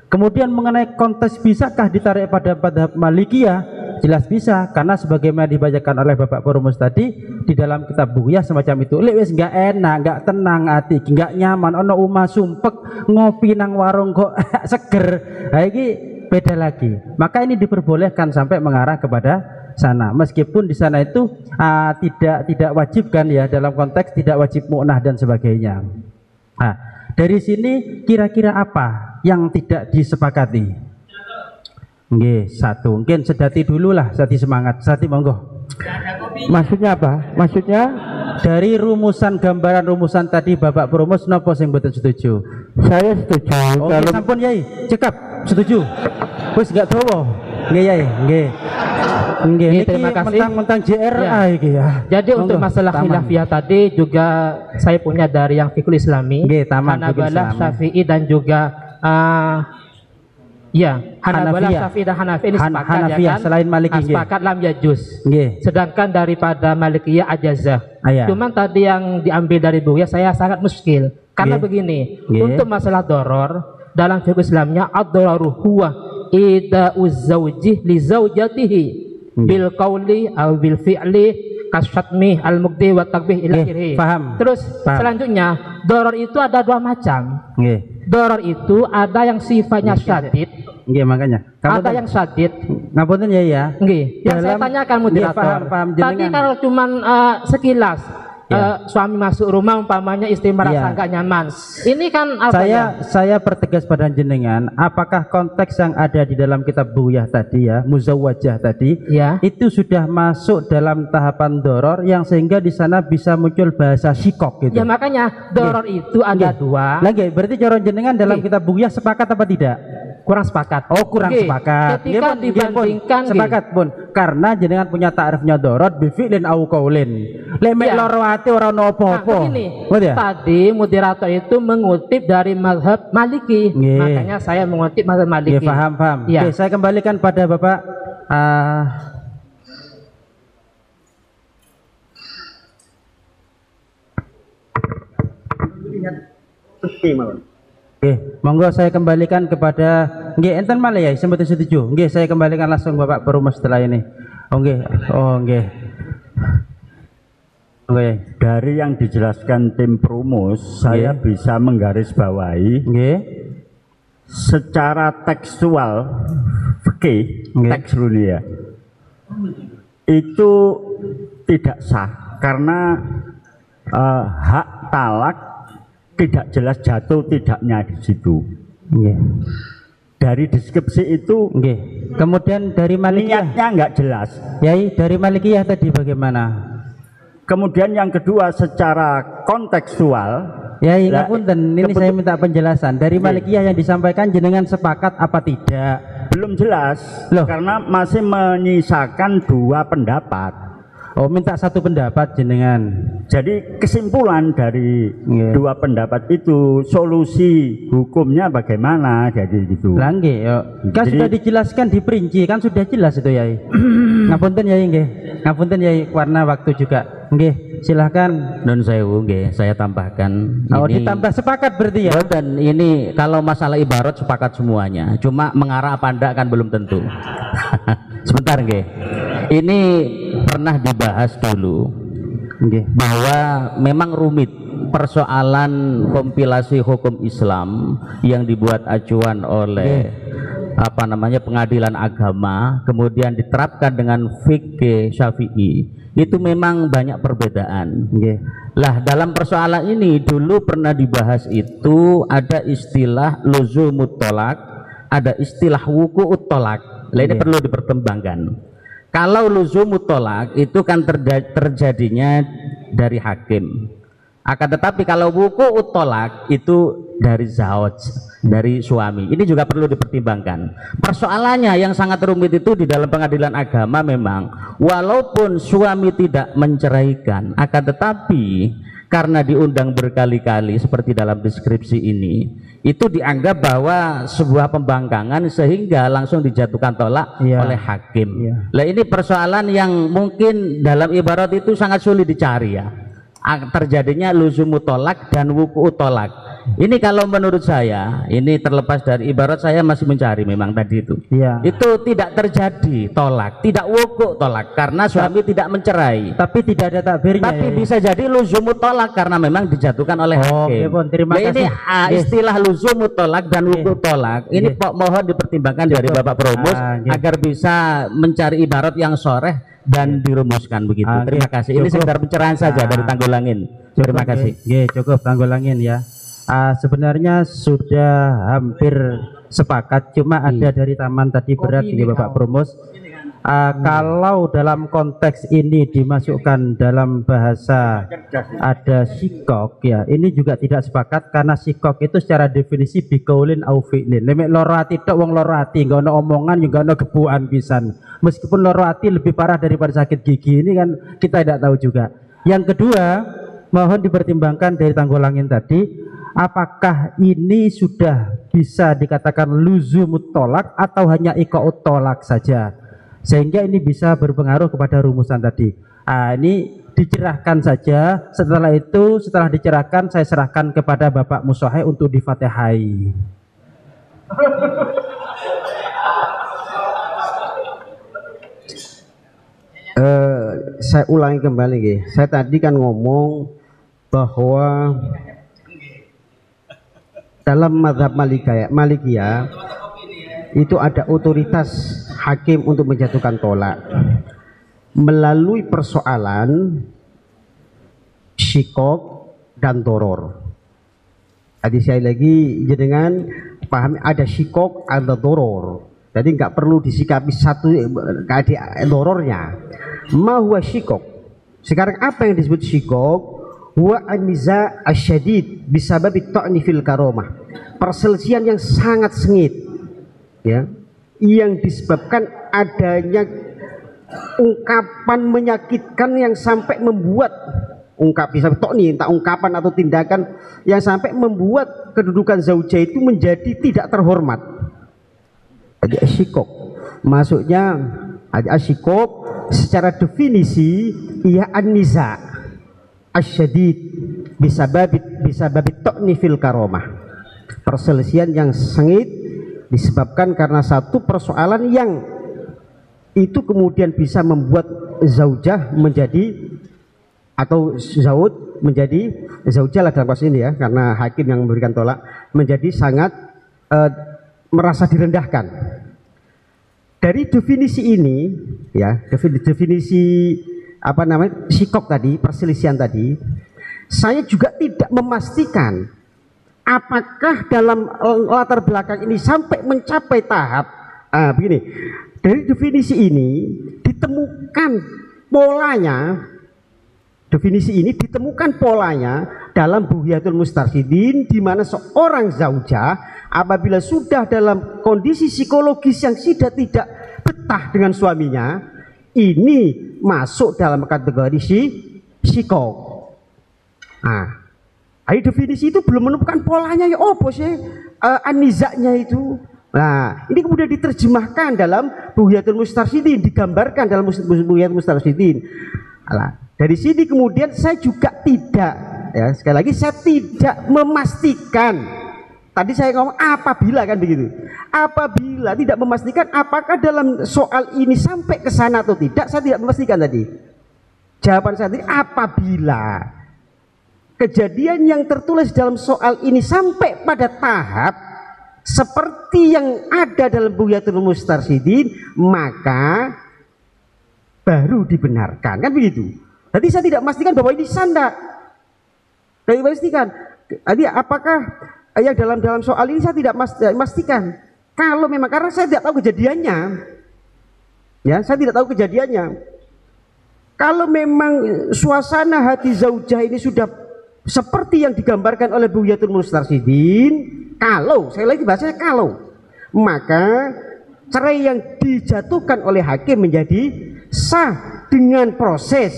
Kemudian mengenai konteks bisakah ditarik pada madhab Malikiyah? Jelas bisa, karena sebagaimana dibacakan oleh Bapak Promus tadi di dalam kitab Bughiyah semacam itu. Lek wis enggak enak, enggak tenang hati, enggak nyaman, ono umah sumpek, ngopi nang warung kok seger. Nah, ini beda lagi. Maka ini diperbolehkan sampai mengarah kepada sana. Meskipun di sana itu tidak wajib kan ya, dalam konteks tidak wajib mu'nah dan sebagainya. Nah, dari sini kira-kira apa yang tidak disepakati? Nggih, satu. Mungkin sedati dulu lah, sedati semangat. Sedati monggo. Maksudnya apa? Maksudnya dari rumusan gambaran rumusan tadi Bapak Promus napa sing mboten setuju? saya setuju. Oh, Kalau sampun Yai, cekap setuju. Wis enggak dawa. Nggih Yai, nggih. Nggih, terima kasih. Mentang-mentang JRA iki ya. Jadi untuk masalah khilafiyah tadi juga saya punya dari yang fikul Islami, Nggih, taman fikul Hanabalah, Islami. Syafi'i dan juga ya, Hanabalah, Hanafiyah. Syafi'i dan Hanafi ini sepakat Hanafiyah, ya kan? selain Maliki, nggih. Sepakat lam yajuz. Nggih. Sedangkan daripada Malikiyah ajazah. Iya. Cuman tadi yang diambil dari Bughiyah saya sangat muskil. Karena Nggih. begini, Nggih. untuk masalah doror dalam fikih Islamnya ad-dararu huwa ida'uz zawji li zawjatihi bil qawli aw bil fi'li kasyatmi al-mukti wa takbih ila akhirih. Paham. Terus Paham. selanjutnya doror itu ada dua macam. Nggih. Doror itu ada yang sifatnya syadid, Nggih, makanya. ada yang syadid. Ngapunten ya. Nggih, yang saya Dalam- tanyakan Nggih, moderator. paham Tadi jenengan. kalau cuman sekilas suami masuk rumah umpamanya istri merasa Ya. nggak nyaman. Ini kan apa ya? Saya pertegas pada jenengan, apakah konteks yang ada di dalam kitab Bughiyah tadi ya, muzawwajah tadi, Ya. itu sudah masuk dalam tahapan doror yang sehingga di sana bisa muncul bahasa syikok gitu. Ya makanya doror itu ada Nggih. dua. Lagi berarti cara jenengan dalam Nggih. kitab Bughiyah sepakat apa tidak? Kurang sepakat. Oh, kurang Nggih. sepakat. Ketika Nggih, Pun. Nggih, Pun. dibandingkan nggih. sepakat pun karena jenengan punya ta'rifnya doror bi fi'lin au qaulin. Lemek Ya. loro ati ora ono Nah, apa-apa. begini, Ngerti ya? tadi moderator itu mengutip dari mazhab Maliki. Nggih. Makanya saya mengutip mazhab Maliki. Nggih, paham. Ya. Oke, saya kembalikan pada Bapak Oke, monggo saya kembalikan kepada nggih enten malah ya sempat setuju. Nggih, saya kembalikan langsung Bapak Perumas setelah ini. Oh nggih. Oh nggih. Oke. Dari yang dijelaskan tim Prumus, saya bisa menggarisbawahi Nggih. secara tekstual fikih, Nggih. teks dunia itu tidak sah karena hak talak tidak jelas jatuh tidaknya di situ. Nggih. Dari deskripsi itu Nggih. Kemudian dari Malikiyah. niatnya nggak jelas. Yai, dari Malikiyah tadi bagaimana? Kemudian yang kedua secara kontekstual, Yai, Lah, ngapunten, ini saya minta penjelasan. Dari Malikiyah yang disampaikan jenengan sepakat apa tidak? belum jelas Loh. karena masih menyisakan dua pendapat. Oh, minta satu pendapat jenengan. Jadi kesimpulan dari Nggih. dua pendapat itu solusi hukumnya bagaimana, jadi gitu. Lah nggih, yo. Kan Jadi- sudah dijelaskan diperinci, kan sudah jelas itu Yai. Ngapunten Yai nggih. Ngapunten Yai, warna waktu juga. Nggih, silahkan. Nun sewu nggih, saya tambahkan Oh, ini. ditambah sepakat berarti ya. Dan ini kalau masalah ibarat sepakat semuanya. Cuma mengarah apa enggak kan belum tentu. Sebentar nggih. Ini pernah dibahas dulu bahwa memang rumit persoalan kompilasi hukum Islam yang dibuat acuan oleh pengadilan agama kemudian diterapkan dengan fikih Syafi'i, itu memang banyak perbedaan. Lah dalam persoalan ini dulu pernah dibahas, itu ada istilah luzumut tolak, ada istilah wuku'ut tolak. Lah ini perlu dipertimbangkan. Kalau luzumut tolak itu kan terjadinya dari hakim, akan tetapi kalau wuku'ut tolak itu dari zauj, dari suami. Ini juga perlu dipertimbangkan. Persoalannya yang sangat rumit itu di dalam pengadilan agama memang, walaupun suami tidak menceraikan, akan tetapi karena diundang berkali-kali seperti dalam deskripsi ini, itu dianggap bahwa sebuah pembangkangan sehingga langsung dijatuhkan tolak oleh hakim. Nah ini persoalan yang mungkin dalam ibarat itu sangat sulit dicari ya, terjadinya luzumut tolak dan wuku'ut tolak. Ini kalau menurut saya, ini terlepas dari ibarat, saya masih mencari memang tadi itu. Itu tidak terjadi tolak, tidak wukuk tolak karena suami tidak mencerai. Tapi tidak ada takbirnya. Tapi bisa jadi luzumut tolak karena memang dijatuhkan oleh hakim. Terima kasih. Ini istilah luzumut tolak dan wukuk tolak. Ini mohon dipertimbangkan dari Bapak Promus agar bisa mencari ibarat yang soreh dan dirumuskan begitu. Terima kasih. Ini sekedar pencerahan saja dari Tanggulangin. Terima kasih. Cukup Tanggulangin ya. Sebenarnya sudah hampir sepakat, cuma ada dari taman tadi berat ini Bapak Promus. Kalau dalam konteks ini dimasukkan dalam bahasa ada sikok ya, ini juga tidak sepakat karena sikok itu secara definisi bikaulin au fi'lin. Lemek loro ati tok wong loro ati, enggak ono omongan juga ono gebukan pisan. Meskipun loro ati lebih parah daripada sakit gigi, ini kan kita tidak tahu juga. Yang kedua, mohon dipertimbangkan dari Tanggulangin tadi, apakah ini sudah bisa dikatakan luzumut tolak atau hanya iqa'ut tolak saja, sehingga ini bisa berpengaruh kepada rumusan tadi. Ini dicerahkan saja. Setelah itu, setelah dicerahkan, saya serahkan kepada Bapak Musohe untuk difatihai. Saya ulangi kembali, saya tadi kan ngomong bahwa dalam mazhab Malikiyah itu ada otoritas hakim untuk menjatuhkan tolak melalui persoalan syikok dan doror. Tadi saya lagi jenengan pahami ada syikok, ada doror. Jadi nggak perlu disikapi satu dorornya. Ma huwa syikok. Sekarang apa yang disebut syikok? Wa aniza asyadid bisababi ta'ni fil karomah, perselisihan yang sangat sengit ya, yang disebabkan adanya ungkapan menyakitkan yang sampai membuat bisa ta'ni, entah ungkapan atau tindakan yang sampai membuat kedudukan zaujah itu menjadi tidak terhormat. Jadi asyikok maksudnya, asyikok secara definisi ia aniza asyadid bisa babit ta'ni fil karomah, perselisihan yang sengit disebabkan karena satu persoalan yang itu kemudian bisa membuat zaujah menjadi atau zauj menjadi zaujah lah dalam kasus ini ya, karena hakim yang memberikan tolak menjadi sangat merasa direndahkan. Dari definisi ini ya, definisi sikok tadi, perselisihan tadi, saya juga tidak memastikan apakah dalam latar belakang ini sampai mencapai tahap begini. Dari definisi ini ditemukan polanya, dalam Bughyatul Mustarsyidin, di mana seorang zaujah apabila sudah dalam kondisi psikologis yang sudah tidak betah dengan suaminya, ini masuk dalam kategori sikok. Dari definisi itu belum menemukan polanya ya, apa sih anizaknya itu. Nah, ini kemudian diterjemahkan dalam Bughyatul Mustarsyidin, digambarkan dalam Bughyatul Mustarsyidin. Dari sini kemudian saya juga tidak, ya sekali lagi saya tidak memastikan. Tadi saya ngomong apabila kan begitu. apabila tidak memastikan apakah dalam soal ini sampai ke sana atau tidak, saya tidak memastikan tadi. Jawaban saya tadi apabila kejadian yang tertulis dalam soal ini sampai pada tahap seperti yang ada dalam Bughyatul Mustarsyidin, maka baru dibenarkan, kan begitu. Tadi saya tidak memastikan bahwa ini sanda. Tidak memastikan. Jadi apakah yang dalam soal ini saya tidak memastikan. Kalau memang karena saya tidak tahu kejadiannya, ya saya tidak tahu kejadiannya. Kalau memang suasana hati zaujah ini sudah seperti yang digambarkan oleh Bughyatul Mustarsyidin, kalau saya lagi bahasanya kalau, maka cerai yang dijatuhkan oleh hakim menjadi sah dengan proses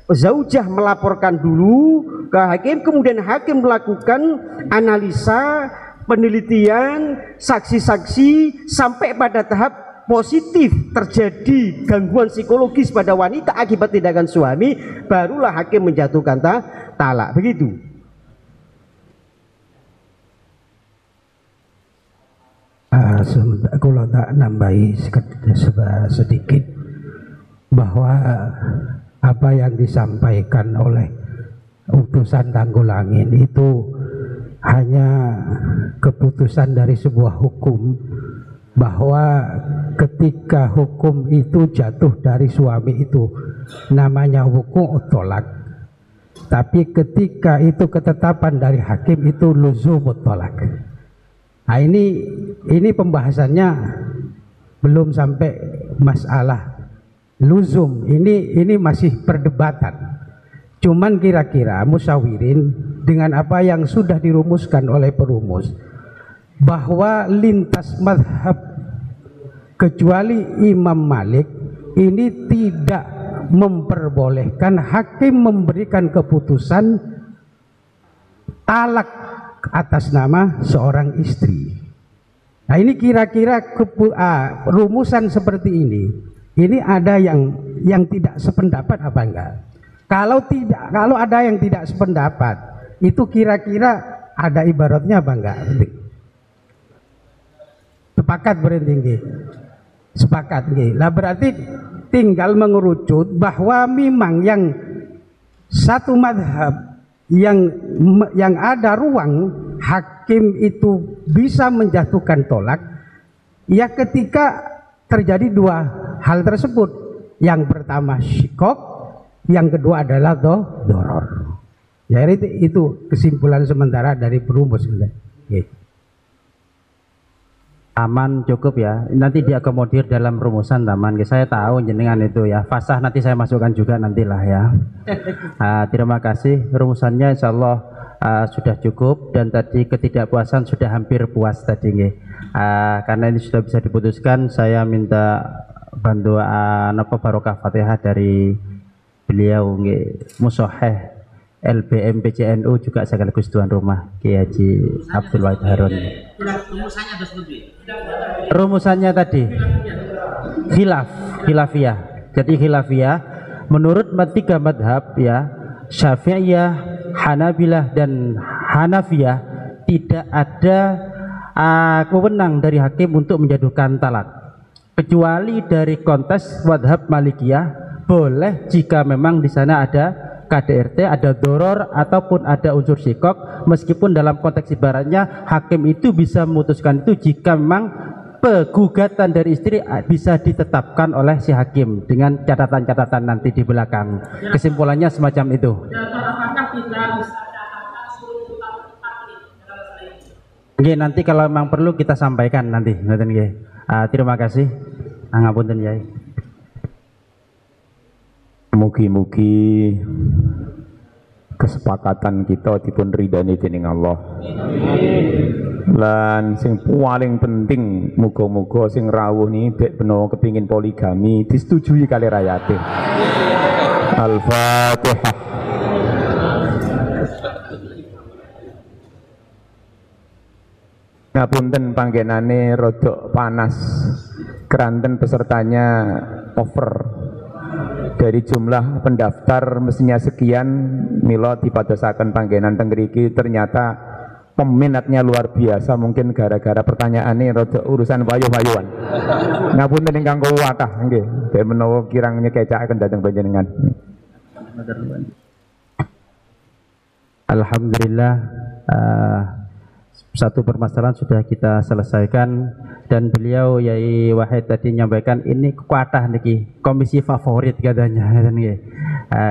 zaujah melaporkan dulu ke hakim, kemudian hakim melakukan analisa, penelitian, saksi-saksi sampai pada tahap positif terjadi gangguan psikologis pada wanita akibat tindakan suami, barulah hakim menjatuhkan talak. Begitu. Kalau tak nambahi sedikit bahwa apa yang disampaikan oleh utusan Tanggulangin itu hanya keputusan dari sebuah hukum, bahwa ketika hukum itu jatuh dari suami itu namanya hukum tolak, tapi ketika itu ketetapan dari hakim itu luzumut tolak. Nah ini pembahasannya belum sampai masalah luzum, ini masih perdebatan. Cuman kira-kira musyawirin dengan apa yang sudah dirumuskan oleh perumus, bahwa lintas mazhab kecuali Imam Malik ini tidak memperbolehkan hakim memberikan keputusan talak atas nama seorang istri. Nah ini kira-kira rumusan seperti ini ada yang tidak sependapat apa enggak? Kalau ada yang tidak sependapat, itu kira-kira ada ibaratnya apa enggak? Sepakat berarti, sepakat. Lah berarti tinggal mengerucut bahwa memang yang satu madhab yang ada ruang hakim itu bisa menjatuhkan tolak ya ketika terjadi dua hal tersebut. Yang pertama syikok, yang kedua adalah doror. Ya itu kesimpulan sementara dari perumus. Aman cukup ya, nanti diakomodir dalam rumusan taman. Saya tahu jenengan itu ya, fasah nanti saya masukkan juga nantilah ya. Terima kasih, rumusannya insya Allah sudah cukup, dan tadi ketidakpuasan sudah hampir puas tadi karena ini sudah bisa diputuskan. Saya minta bantuan barokah Fatihah dari beliau Musoheh LBM PCNU juga sekaligus tuan rumah Kiai Haji Abdul Wahid Harun. Rumusannya ada seperti rumusannya tadi khilafiyah. Jadi khilafiyah menurut tiga madhab ya, Syafi'iyah, Hanabilah dan Hanafiyah, tidak ada wewenang dari hakim untuk menjatuhkan talak, kecuali dari kontes madhab Malikiyah boleh jika memang di sana ada KDRT, ada doror ataupun ada unsur syikok, meskipun dalam konteks ibaratnya hakim itu bisa memutuskan itu jika memang pegugatan dari istri bisa ditetapkan oleh si hakim dengan catatan-catatan nanti di belakang. Kesimpulannya semacam itu. Oke, nanti kalau memang perlu kita sampaikan nanti. Terima kasih. Ngapunten Yai. Mugi-mugi kesepakatan kita dipun ridani dening Allah. Lan sing paling penting muga-muga sing rawuh ni bek beno kepingin poligami disetujui kali rakyate. Al-Fatihah. Ngapunten panggenane rodok panas, keranten pesertanya over. Dari jumlah pendaftar mestinya sekian, mila dipadosaken panggenan teng mriki ternyata peminatnya luar biasa, mungkin gara-gara pertanyaan ini rada urusan payu-payuan. Ngapunten ingkang kuwatah nggih, ben menawa kirang nyekecakaken dhateng panjenengan. Alhamdulillah, satu permasalahan sudah kita selesaikan, dan beliau Yai Wahid tadi menyampaikan ini kuatah niki komisi favorit katanya.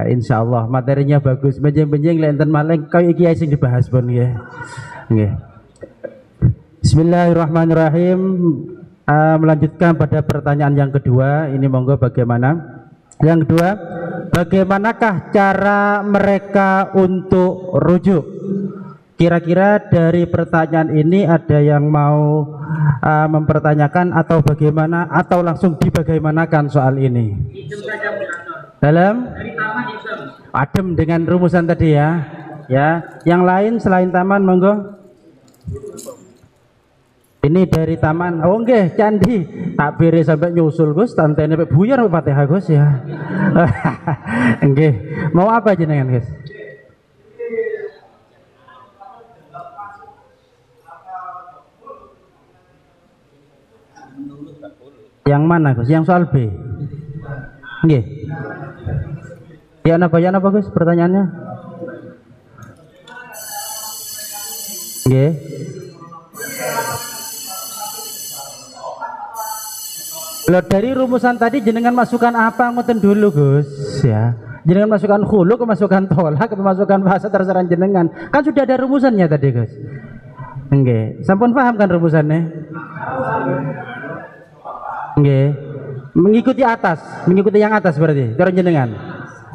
Insya Allah materinya bagus, benjing-benjing lenten maling kaya iki sing dibahas pun nggih. Bismillahirrahmanirrahim. Melanjutkan pada pertanyaan yang kedua, ini monggo bagaimana? Yang kedua, bagaimanakah cara mereka untuk rujuk? Kira-kira dari pertanyaan ini ada yang mau mempertanyakan atau bagaimana, atau langsung dibagaimanakan soal ini? Dalam adem dengan rumusan tadi ya. Ya, yang lain selain taman monggo. Ini dari taman. Oh nggih, candi. Takbire sampai nyusul Gus, tantene sampai buyar sampai Fatihah Gus ya. Nggih. Mau apa jenengan Gus? Yang mana Gus? Yang soal B. Nggih. Ya apa Gus pertanyaannya? Nggih. Loh, dari rumusan tadi jenengan masukkan apa ngoten dulu Gus ya. Jenengan masukkan khulu, masukkan tolak, masukkan bahasa terserah jenengan. Kan sudah ada rumusannya tadi Gus. Nggih, sampun paham kan rumusannya? Nggih. Mengikuti atas, mengikuti yang atas berarti cara jenengan.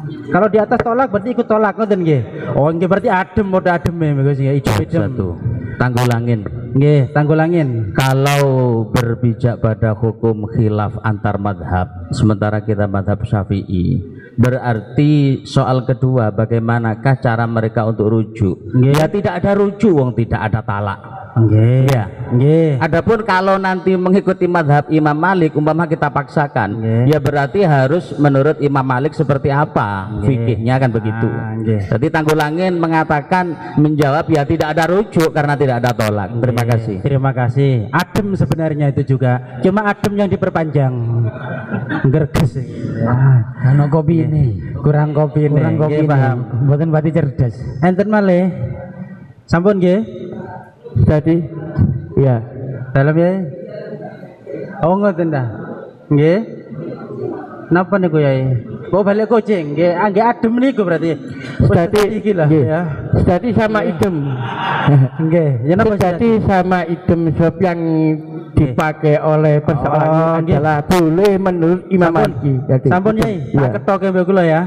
Kalau di atas tolak berarti ikut tolak ngoten nggih. Oh nggih berarti adem modal adem ya Gus nggih, ijo-ijo. Tanggulangin. Nggih, tanggulangin. Kalau berpijak pada hukum khilaf antar madhab, sementara kita madhab Syafi'i, berarti soal kedua bagaimanakah cara mereka untuk rujuk? Nggih. Ya tidak ada rujuk, wong tidak ada talak. Nggih. Ya. Nggih. Adapun kalau nanti mengikuti madhab Imam Malik, umpama kita paksakan, ya berarti harus menurut Imam Malik seperti apa fikihnya kan begitu. Jadi Tanggulangin mengatakan menjawab ya tidak ada rujuk karena tidak ada tolak. Terima kasih. Terima kasih. Adem sebenarnya itu juga, cuma adem yang diperpanjang. Gerges. Ano kopi ini. Kurang kopi ini. Kurang kopi ini. Paham. Mboten pati cerdas. Enten malih. Sampun nggih. Tadi ya dalam ya. Oh ngoten dah. Nggih. Napa niku Yai? Kok balik kucing nggih, nggih adem niku berarti. Tadi iki lah ya. Tadi sama idem. Nggih, ya napa tadi sama idem sebab yang dipakai oleh persoalan adalah boleh menurut Imam Maliki. Sampun Yai, tak ketoke kula ya.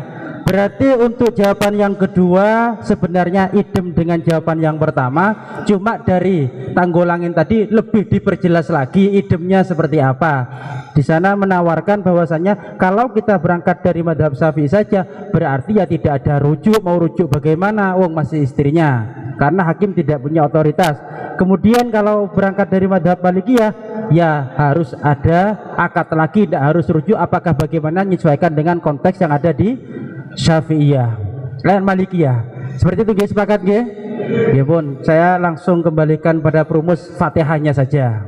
Berarti untuk jawaban yang kedua sebenarnya idem dengan jawaban yang pertama, cuma dari Tanggulangin tadi lebih diperjelas lagi idemnya seperti apa. Di sana menawarkan bahwasanya kalau kita berangkat dari madhab Syafi'i saja berarti ya tidak ada rujuk, mau rujuk bagaimana, wong masih istrinya, karena hakim tidak punya otoritas. Kemudian kalau berangkat dari madhab Malikiyah ya harus ada akad lagi, tidak harus rujuk, apakah bagaimana menyesuaikan dengan konteks yang ada di Syafi'iyah, lain Malikiyah. Seperti itu guys, sepakat nggih? Nggih pun, saya langsung kembalikan pada perumus Fatihahnya saja.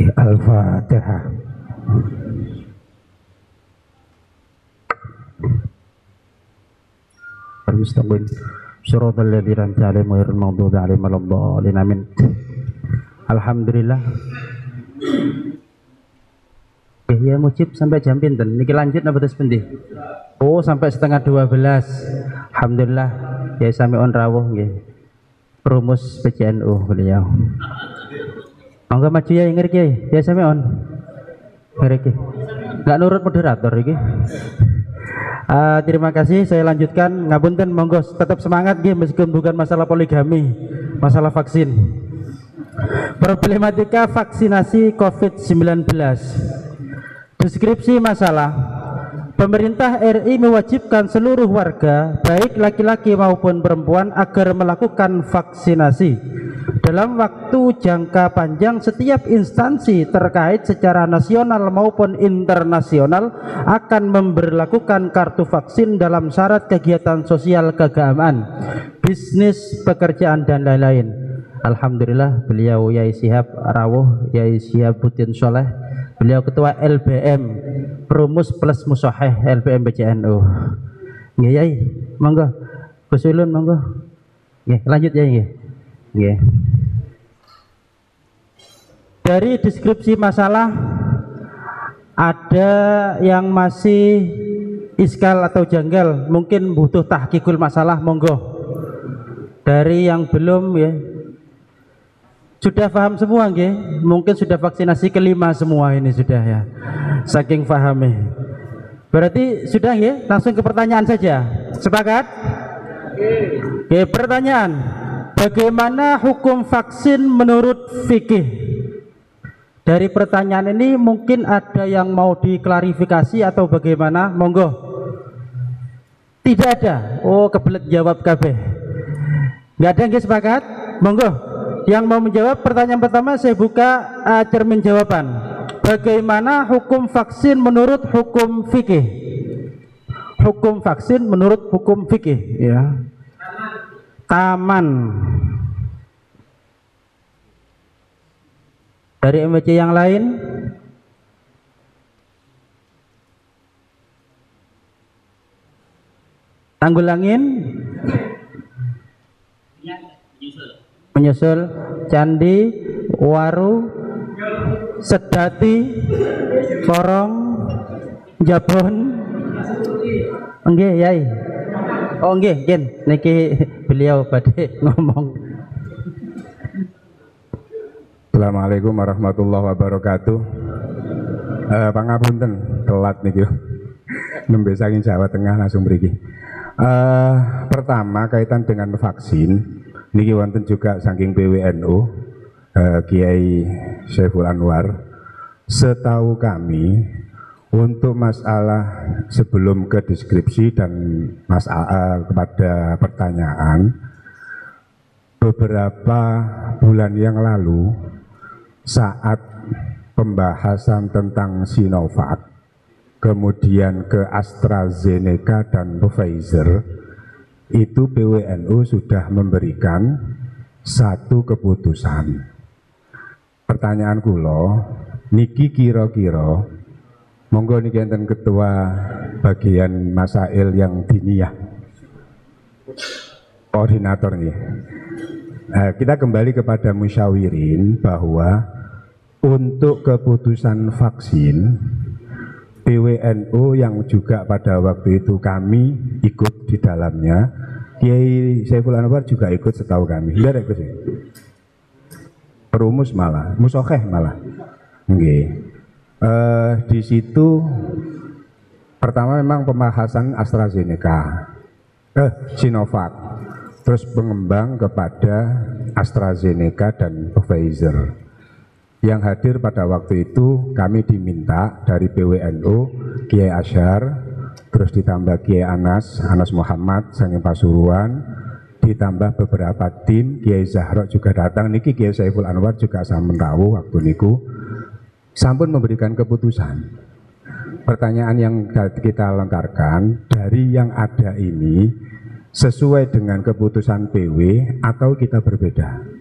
Al-Fatihah. Al-Mustaqim Syuratul ladzina an'amta 'alaihim ghairil maghdubi 'alaihim waladdallin. Amin. Alhamdulillah. Ya Mujib sampai jam pinten? Niki lanjut napa terus pundi? Oh sampai setengah 12. Alhamdulillah. Ya sami on rawuh nggih. Perumus PCNU beliau. Monggo maju ya ngriki ya. Ya sami on. Ngriki. Enggak nurut moderator iki. Terima kasih, saya lanjutkan. Ngapunten, monggo tetap semangat nggih meskipun bukan masalah poligami, masalah vaksin. Problematika vaksinasi COVID-19. Deskripsi masalah. Pemerintah RI mewajibkan seluruh warga, baik laki-laki maupun perempuan, agar melakukan vaksinasi. dalam waktu jangka panjang setiap instansi terkait secara nasional maupun internasional akan memberlakukan kartu vaksin dalam syarat kegiatan sosial keagamaan, bisnis, pekerjaan dan lain-lain. Alhamdulillah beliau Yai Syihab Rawuh, Yai Syihabuddin Soleh, beliau ketua LBM Perumus Plus Musaheh LBM BCNU. Nggih Yai, monggo. Gus Ulun monggo. Nggih, lanjut Yai nggih. Nggih. Dari deskripsi masalah ada yang masih iskal atau janggal, mungkin butuh tahqiqul masalah, monggo. Dari yang belum ya. Sudah paham semua nggih? Mungkin sudah vaksinasi kelima semua ini sudah ya. Saking pahami. Berarti sudah ya, langsung ke pertanyaan saja. Sepakat? Oke, pertanyaan. Bagaimana hukum vaksin menurut fikih? Dari pertanyaan ini mungkin ada yang mau diklarifikasi atau bagaimana? Monggo. Tidak ada. Oh, kebelet jawab kabeh. Nggak ada yang sepakat? Monggo. Yang mau menjawab pertanyaan pertama saya buka cermin jawaban. Bagaimana hukum vaksin menurut hukum fikih? Hukum vaksin menurut hukum fikih ya. Taman. Dari MWC yang lain? Tanggulangin? Menyusul. Candi, Waru, Sedati, Korong, Jabon. Nggih, Yai. Oh nggih, nggih niki beliau badhe ngomong. Assalamualaikum warahmatullahi wabarakatuh. Pangapunten telat niki. Nembe saking Jawa Tengah langsung mriki. Pertama kaitan dengan vaksin niki wonten juga saking PWNU Kiai Saiful Anwar. Setahu kami untuk masalah sebelum ke deskripsi dan masalah kepada pertanyaan, beberapa bulan yang lalu saat pembahasan tentang Sinovac kemudian ke AstraZeneca dan Pfizer, itu PWNU sudah memberikan satu keputusan. Pertanyaan kula niki kira-kira monggo niki enten ketua bagian masail yang diniyah, koordinator nih. Kita kembali kepada musyawirin bahwa untuk keputusan vaksin PWNU yang juga pada waktu itu kami ikut di dalamnya, Kiai Saiful Anwar juga ikut setahu kami. Tidak ikut sih. Perumus malah, musokheh malah. Nggih. Di situ pertama memang pembahasan AstraZeneca, Sinovac, terus pengembang kepada AstraZeneca dan Pfizer. Yang hadir pada waktu itu kami diminta dari PWNU, Kiai Asyar, terus ditambah Kiai Anas Muhammad saking Pasuruan, ditambah beberapa tim, Kiai Zahra juga datang, niki Kiai Saiful Anwar juga sampun tahu waktu niku, sampun memberikan keputusan. Pertanyaan yang kita lontarkan, dari yang ada ini sesuai dengan keputusan PW atau kita berbeda?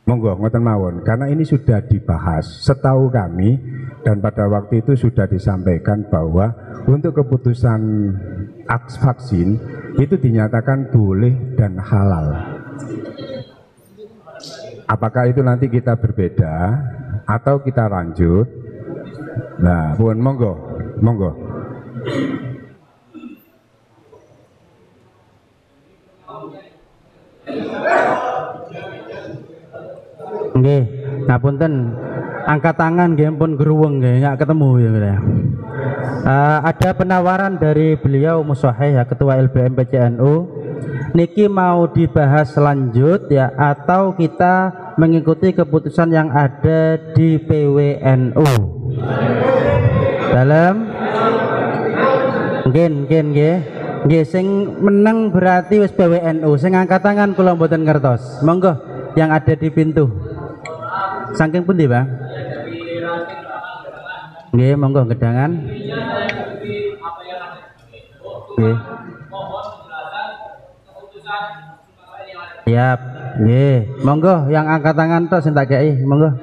Monggo ngoten mawon, karena ini sudah dibahas setahu kami dan pada waktu itu sudah disampaikan bahwa untuk keputusan vaksin itu dinyatakan boleh dan halal. Apakah itu nanti kita berbeda atau kita lanjut? Nah, pun monggo, monggo. Nggih, ngapunten. Angkat tangan nggih pun geruweng nggih, nggak ketemu ya. Ada penawaran dari beliau Musaheh ya, Ketua LBM PCNU. Niki mau dibahas lanjut ya atau kita mengikuti keputusan yang ada di PWNU. Dalam nggih sing menang berarti wis PWNU. Sing angkat tangan kula mboten ngertos. Monggo yang ada di pintu. Saking pundi, Bang? Nggih, monggo gedangan. Nggih. Siap. Nggih, monggo yang angkat tangan tok sing tak kei, monggo.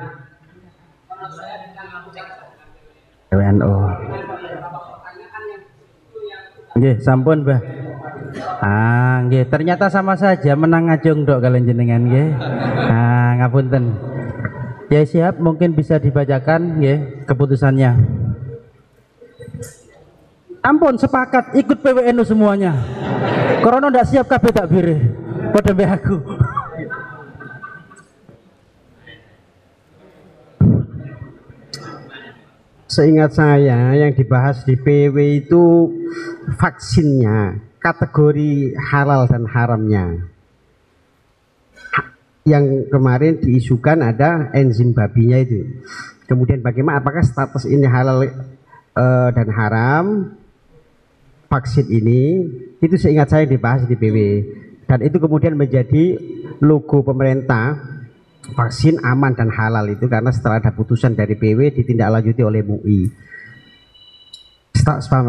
WNO. Nggih, sampun, Bah. Nggih, ternyata sama saja menang ngajung dok kalian jenengan nggih. Ngapunten. Ya siap, mungkin bisa dibacakan nggih keputusannya. Ampun, sepakat ikut PWNU semuanya. Corona ndak siap kabeh tak bire. Padha mbek aku. Seingat saya yang dibahas di PW itu vaksinnya, kategori halal dan haramnya. Yang kemarin diisukan ada enzim babinya itu. Kemudian bagaimana, apakah status ini halal dan haram vaksin ini, itu seingat saya dibahas di PW. Dan itu kemudian menjadi logo pemerintah, vaksin aman dan halal itu, karena setelah ada putusan dari PW ditindaklanjuti oleh MUI.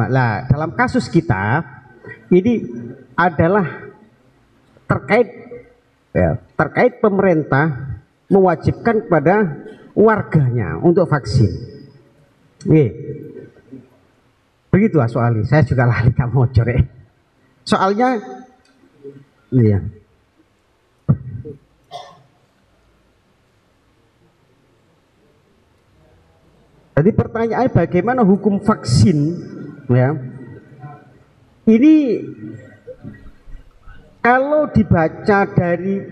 Lah, dalam kasus kita ini adalah terkait pemerintah mewajibkan kepada warganya untuk vaksin. Begitu soalnya, saya juga lali kamu core. Soalnya iya. Jadi pertanyaannya bagaimana hukum vaksin, ya? Ini kalau dibaca dari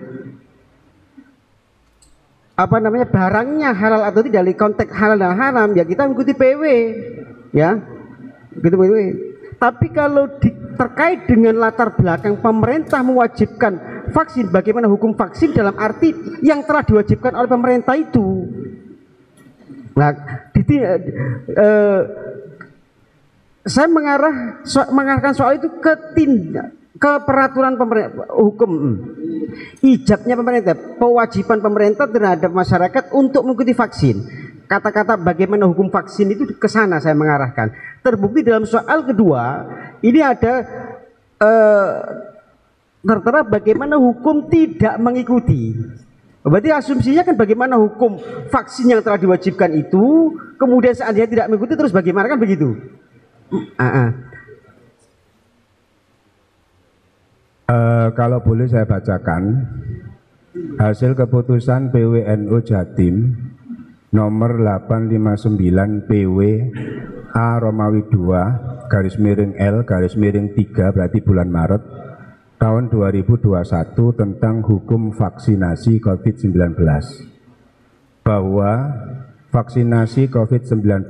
barangnya halal atau tidak, dari konteks halal dan haram, ya kita mengikuti PW, ya, gitu PW. Tapi kalau terkait dengan latar belakang pemerintah mewajibkan vaksin, bagaimana hukum vaksin dalam arti yang telah diwajibkan oleh pemerintah itu? Nah, saya mengarahkan soal itu ke peraturan pemerintah, hukum ijabnya pemerintah, kewajiban pemerintah terhadap masyarakat untuk mengikuti vaksin. Kata-kata bagaimana hukum vaksin itu ke sana saya mengarahkan. Terbukti dalam soal kedua ini ada tertera bagaimana hukum tidak mengikuti. Berarti asumsinya kan bagaimana hukum vaksin yang telah diwajibkan itu, kemudian seandainya tidak mengikuti terus bagaimana, kan begitu? Kalau boleh saya bacakan hasil keputusan PWNU Jatim nomor 859 PW A Romawi 2 /L/3 berarti bulan Maret tahun 2021 tentang hukum vaksinasi COVID-19, bahwa vaksinasi COVID-19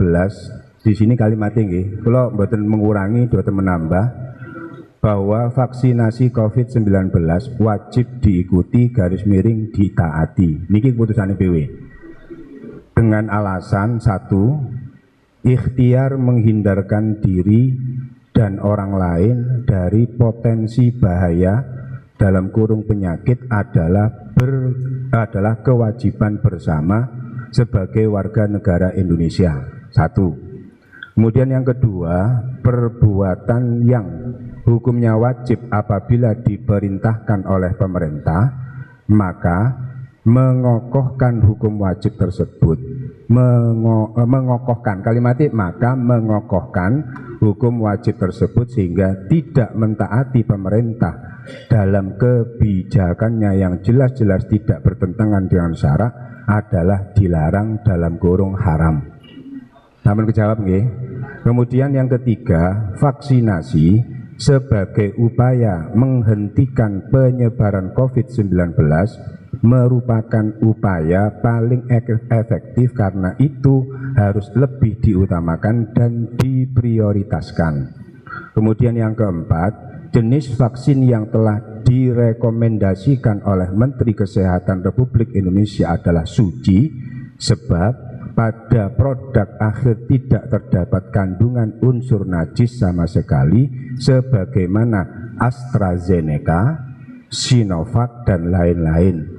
di sini kalimatnya nggih, kula mboten mengurangi, mboten menambah, bahwa vaksinasi COVID-19 wajib diikuti /ditaati. Niki keputusan PW. Dengan alasan 1, ikhtiar menghindarkan diri dan orang lain dari potensi bahaya dalam kurung penyakit adalah kewajiban bersama sebagai warga negara Indonesia. 1. Kemudian yang kedua, perbuatan yang hukumnya wajib apabila diperintahkan oleh pemerintah, maka mengokohkan hukum wajib tersebut, mengokohkan kalimatnya, maka mengokohkan hukum wajib tersebut sehingga tidak mentaati pemerintah dalam kebijakannya yang jelas-jelas tidak bertentangan dengan syarak adalah dilarang dalam kurung haram. Namun kejawab nggih. Kemudian yang ketiga, vaksinasi sebagai upaya menghentikan penyebaran COVID-19 merupakan upaya paling efektif, karena itu harus lebih diutamakan dan diprioritaskan. Kemudian yang keempat, jenis vaksin yang telah direkomendasikan oleh Menteri Kesehatan Republik Indonesia adalah suci, sebab pada produk akhir tidak terdapat kandungan unsur najis sama sekali, sebagaimana AstraZeneca, Sinovac, dan lain-lain.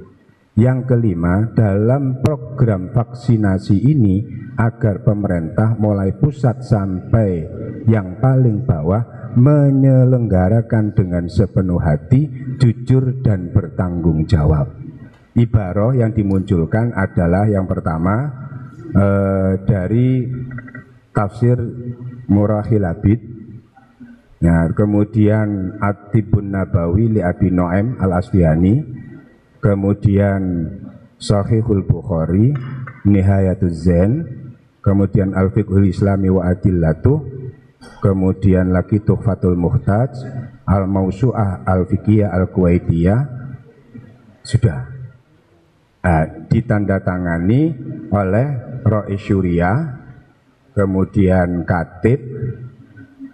Yang kelima, dalam program vaksinasi ini agar pemerintah mulai pusat sampai yang paling bawah menyelenggarakan dengan sepenuh hati, jujur dan bertanggung jawab. Ibarah yang dimunculkan adalah yang pertama dari tafsir Murahil Abid, nah, kemudian At-Tibbun Nabawi li Abi Nu'aim Al-Asfihani, kemudian Sahihul Bukhari, Nihayatuz Zain, kemudian Al-Fiqhul Islami wa Adillatuh, kemudian lagi Tuhfatul Muhtaj, Al-Mausu'ah Al-Fiqhiyah Al-Kuwaitiyah, sudah ditandatangani oleh Rois Syuriah, kemudian Katib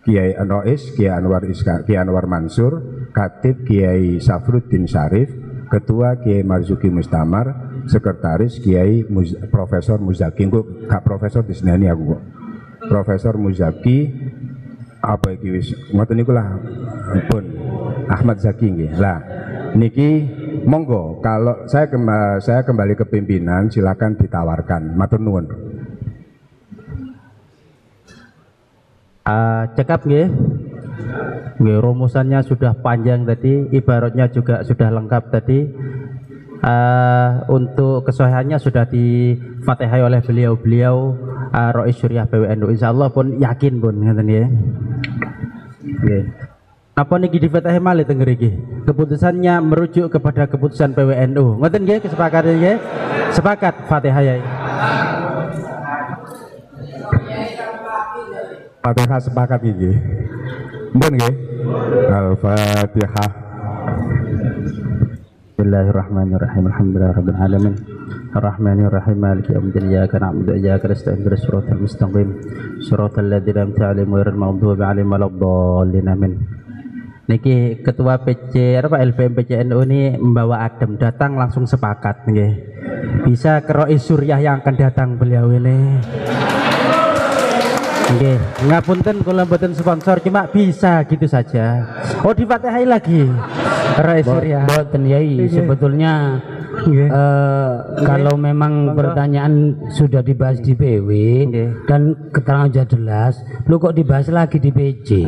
Kiai Rois, Kiai Anwar Mansur, Katib Kiai Safruddin Syarif, Ketua Kiai Marzuki Mustamar, Sekretaris Kiai Profesor Muzaki, Kak Profesor di sini aku kok. Profesor Muzaki apa iki wis ngoten niku lah pun Ahmad Zaki nggih. Lah niki monggo kalau saya kembali ke pimpinan silakan ditawarkan. Matur nuwun. Cekap nggih. Nggih, rumusannya sudah panjang tadi, ibaratnya juga sudah lengkap tadi. Untuk kesahihannya sudah difatihai oleh beliau-beliau Rois Syuriah PWNU. Insyaallah pun yakin pun ngeten nggih. Nggih. Apa niki difatihai malih teng mriki? Keputusannya merujuk kepada keputusan PWNU. Ngoten nggih kesepakatan nggih? Sepakat Fatihah ya. Fatihah sepakat nggih. Mbon nggih. Al-Fatihah. Bismillahirrahmanirrahim. Alhamdulillahirabbil alamin. Ar-Rahmanirrahim. Maliki yaumiddin. Iyyaka na'budu wa iyyaka nasta'in. Ihdinas siratal mustaqim. Shiratal ladzina an'amta 'alaihim ghairil maghdubi 'alaihim waladdallin. Amin. Niki ketua PC apa LPM PCNU ini membawa adem, datang langsung sepakat nggih. Bisa ke Rois Syuriah yang akan datang beliau ini. Nggih, ngapunten kula mboten sponsor, cuma bisa gitu saja. Oh, difatihai lagi. Rois Syuriah. Mboten yai, sebetulnya kalau memang pertanyaan sudah dibahas di PW dan keterangan sudah jelas, lu kok dibahas lagi di PC?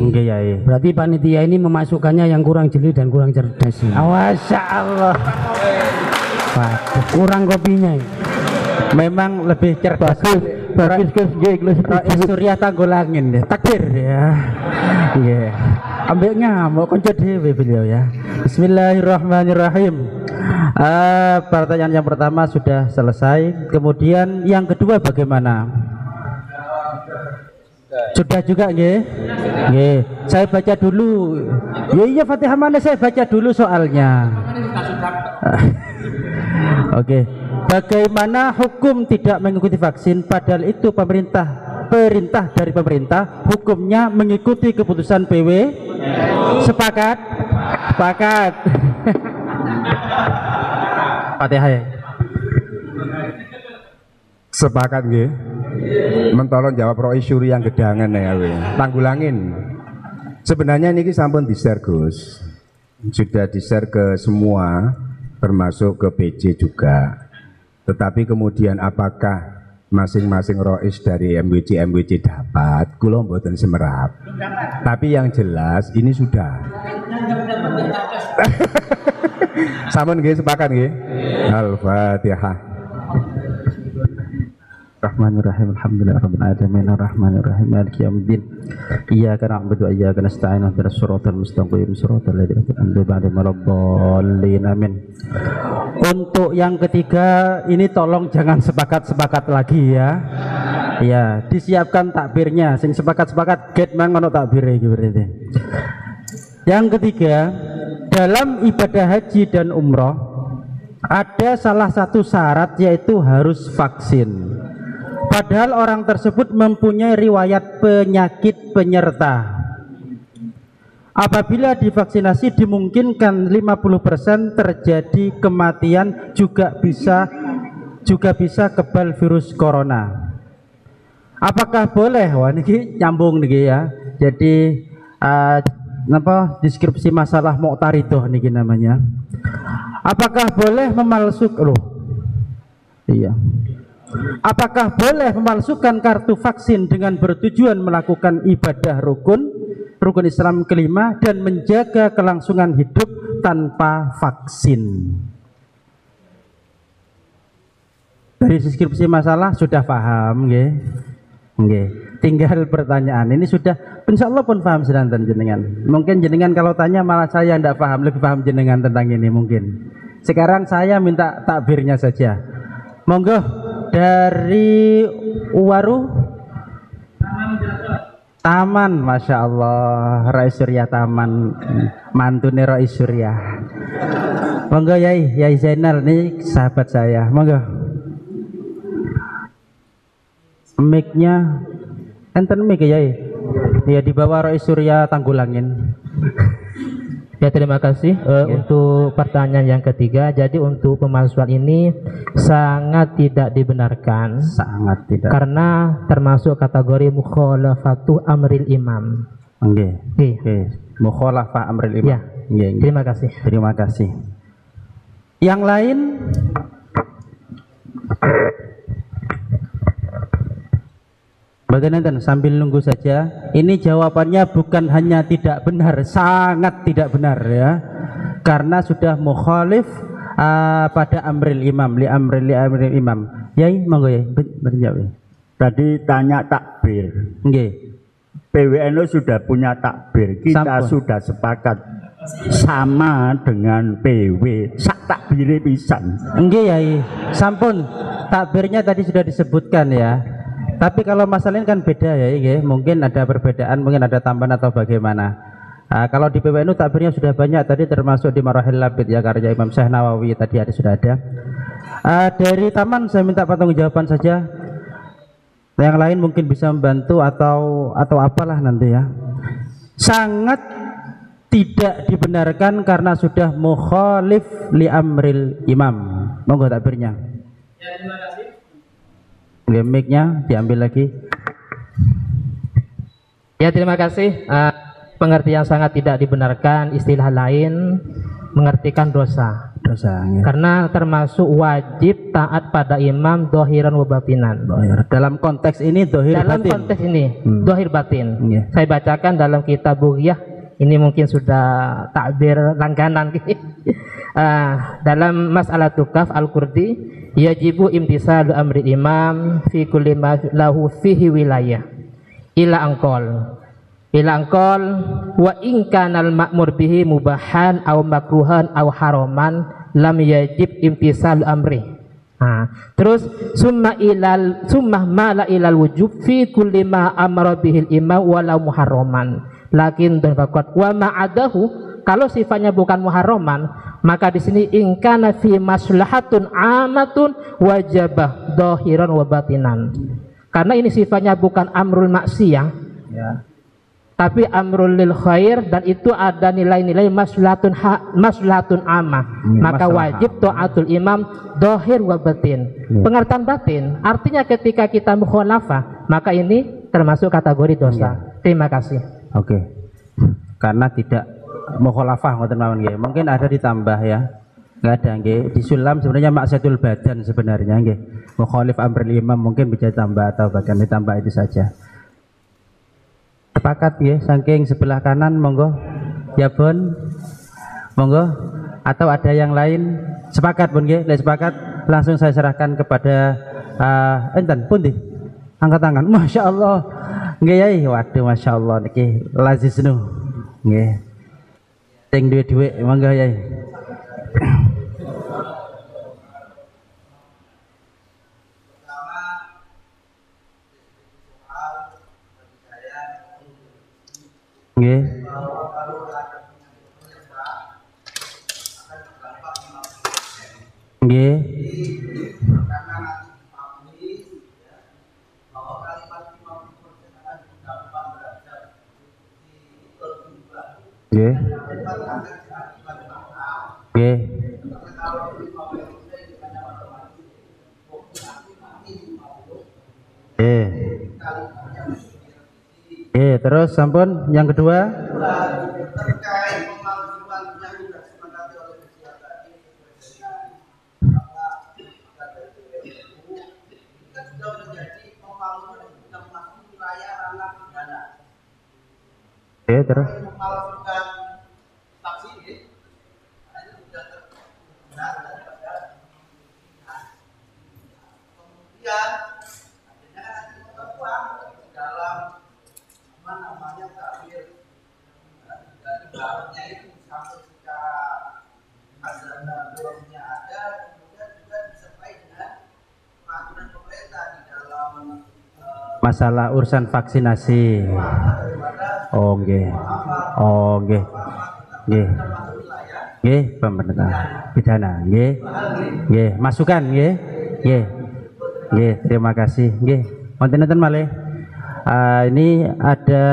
Berarti panitia ini memasukkannya yang kurang jeli dan kurang cerdas. Masya Allah. Kurang kopinya. Memang lebih cerdas. Rois Syuriah tanggulangin deh. Takbir ya. Iya. Ambilnya mau konco dhewe beliau ya. Bismillahirrahmanirrahim. Pertanyaan yang pertama sudah selesai. Kemudian yang kedua bagaimana? Sudah juga nggih? Nggih. Saya baca dulu. Ya iya Fatihah mana saya baca dulu soalnya. Oke. Bagaimana hukum tidak mengikuti vaksin padahal itu perintah dari pemerintah, hukumnya mengikuti keputusan PW? Sepakat? Sepakat. Fatihah ya. Sepakat nggih. Mentolong jawab Rois Syuriah yang gedangan ya we. Tanggulangin. Sebenarnya niki sampun di-share Gus. Sudah di-share ke semua termasuk ke PC juga. Tetapi kemudian apakah masing-masing Rois dari MWC dapat? Kula mboten semerap. Tapi yang jelas ini sudah. Sampun nggih sepakat nggih? Al-Fatihah. Rahmanirrahim. Alhamdulillahirabbil alamin. Arrahmanirrahim. Maliki yaumiddin. Iyyaka na'budu wa iyyaka nasta'in. Ihdinas siratal mustaqim. Siratal ladzina an'amta 'alaihim waladdallin. Amin. Untuk yang ketiga ini tolong jangan sepakat-sepakat lagi ya. Ya, disiapkan takbirnya. Sing sepakat-sepakat get mang ono takbire iki berarti. Yang ketiga, dalam ibadah haji dan umroh ada salah satu syarat yaitu harus vaksin. Padahal orang tersebut mempunyai riwayat penyakit penyerta. Apabila divaksinasi dimungkinkan 50% terjadi kematian, juga bisa kebal virus corona. Apakah boleh? Wah niki nyambung niki ya. Jadi Napa deskripsi masalah mu'taridah niki namanya. Apakah boleh memalsukan Iya. Apakah boleh memalsukan kartu vaksin dengan bertujuan melakukan ibadah rukun Islam kelima dan menjaga kelangsungan hidup tanpa vaksin? Dari deskripsi masalah sudah paham, nggih. Nggih. Tinggal pertanyaan ini sudah, insya Allah pun paham sedanten jenengan. Mungkin jenengan kalau tanya malah saya tidak paham, lebih paham jenengan tentang ini mungkin. Sekarang saya minta takbirnya saja. Monggo dari Uwaru Taman, Masya Allah, Rais Surya Taman, mantune Rais Surya. Monggo Yai Zainal, ini sahabat saya, monggo. Mic-nya enten mic ya, ya di bawah Rais Surya Tanggulangin. Ya, terima kasih untuk pertanyaan yang ketiga. Jadi untuk pemalsuan ini sangat tidak dibenarkan. Sangat tidak. Karena termasuk kategori mukhalafatu amril imam. Oke. Mukhalafah amril imam. Ya. Terima kasih. Terima kasih. Yang lain? Bagaimana sambil nunggu saja. Ini jawabannya bukan hanya tidak benar, sangat tidak benar ya. Karena sudah mukhalif pada amril imam, li amril imam. Yai, monggo ya, berjawab. Tadi tanya takbir. Nggih. PWNU sudah punya takbir. Kita sudah sepakat sama dengan PW. Sak takbire pisan. Nggih, Yai. Sampun. Takbirnya tadi sudah disebutkan ya. Tapi kalau masalah ini kan beda ya, mungkin ada perbedaan, mungkin ada tambahan atau bagaimana. Kalau di PWNU takbirnya sudah banyak tadi, termasuk di Marahil Labid ya, karya Imam Syekh Nawawi tadi sudah ada. Dari Taman saya minta pertanggungjawaban saja. Yang lain mungkin bisa membantu atau apalah nanti ya. Sangat tidak dibenarkan karena sudah mukhalif li amril imam. Monggo takbirnya. Ya, terima kasih. Mic-nya diambil lagi. Ya, terima kasih. Pengertian sangat tidak dibenarkan, istilah lain mengertikan dosa. Dosa. Ya. Karena termasuk wajib taat pada imam dohiran wa batinan. Dalam konteks ini dohir dalam batin. Konteks ini dohir batin. Ya. Saya bacakan dalam kitab Bughyah. Ini mungkin sudah takbir langganan. Dalam Mas'alah Tukaf Al-Qurdi, yajibu imtisalu amri imam fi kulli ma lahu fihi wilayah ila angkol wa in kana al-ma'mur bihi mubahan aw makruhan aw haraman lam yajib imtisalu amri. Terus summa mala ilal wujub fi kulli ma amara bihil imam walau muharraman lakin dan faqat wa ma'adahu. Kalau sifatnya bukan muharraman, maka di sini ingkana fi maslahatun amatun wajabah dohiran wa batinan. Karena ini sifatnya bukan amrul maksiyah, ya, tapi amrul lil khair, dan itu ada nilai-nilai maslahatun amah. Maka wajib taatul imam dohir wa batin. Pengertian batin artinya ketika kita mukhalafah, maka ini termasuk kategori dosa. Terima kasih. Oke. Karena tidak mukhalafah ngoten mawon nggih. Mungkin ada ditambah ya. Enggak ada nggih. Di sulam sebenarnya maksiatul badan sebenarnya nggih. Mukhalif amrul imam mungkin bisa tambah atau bahkan ditambah itu saja. Sepakat nggih, saking sebelah kanan monggo. Ya Bon. Monggo. Atau ada yang lain? Sepakat Bon nggih? Lek sepakat langsung saya serahkan kepada enten pundi? Angkat tangan. Masya Allah. Nggih Yai. Waduh Masya Allah niki lazisnu. Nggih. Sing duwe-duwe monggo Yai. Nggih. Nggih. Nggih. Nggih. Oke, terus sampun yang kedua. Terkait pemalsuan yang sudah disepakati oleh pihak tadi, kan sudah menjadi pemalsuan yang sudah masuk wilayah ranah pidana. Oke, terus. Memalsukan saksi ini, itu sudah terbenar daripada. Kemudian akhirnya kan nanti terkuat di dalam apa namanya tabir dari barunya itu sampai secara azana normnya ada, kemudian juga disertai dengan peraturan pemerintah di dalam Masalah urusan vaksinasi. Oh, nggih. Oh, nggih. Nggih. Nggih, pemerintah pidana. Nggih. Nggih, masukan nggih. Nggih. Nggih, terima kasih. Nggih. Wonten-wonten malih. Ini ada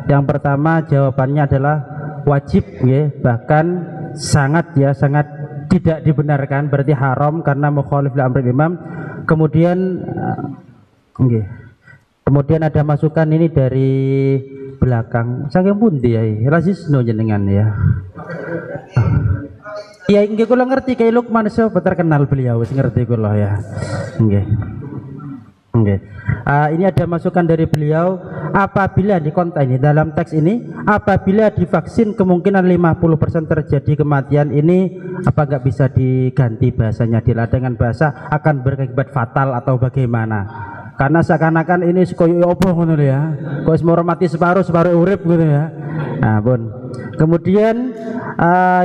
yang pertama jawabannya adalah wajib nggih, bahkan sangat sangat tidak dibenarkan, berarti haram karena mukhalif li amri imam. Kemudian nggih. Kemudian ada masukan ini dari belakang. Saking pundi ya? Rasisno jenengan ya. Ya nggih kula ngerti kayak Lukman sapa terkenal beliau wis ngerti kula ya. Nggih. Nggih. Ini ada masukan dari beliau, apabila di konten ini dalam teks ini, apabila divaksin kemungkinan 50% terjadi kematian, ini apa nggak bisa diganti bahasanya dengan bahasa akan berakibat fatal atau bagaimana? Karena seakan-akan ini koyo opo ngono ya. Kok mau mati separuh urip gitu ya. Nah, pun. Kemudian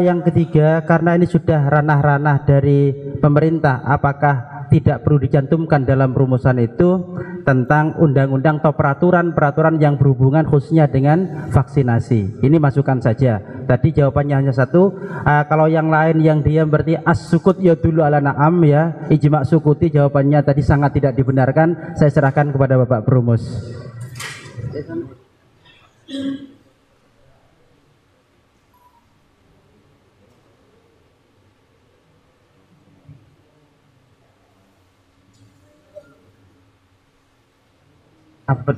yang ketiga, karena ini sudah ranah-ranah dari pemerintah, apakah tidak perlu dicantumkan dalam rumusan itu tentang undang-undang atau peraturan-peraturan yang berhubungan khususnya dengan vaksinasi? Ini masukan saja. Tadi jawabannya hanya satu. Kalau yang lain yang diam berarti as-sukut ya dulu ala na'am ya. Ijma' sukuti jawabannya tadi sangat tidak dibenarkan. Saya serahkan kepada Bapak Perumus. Apa?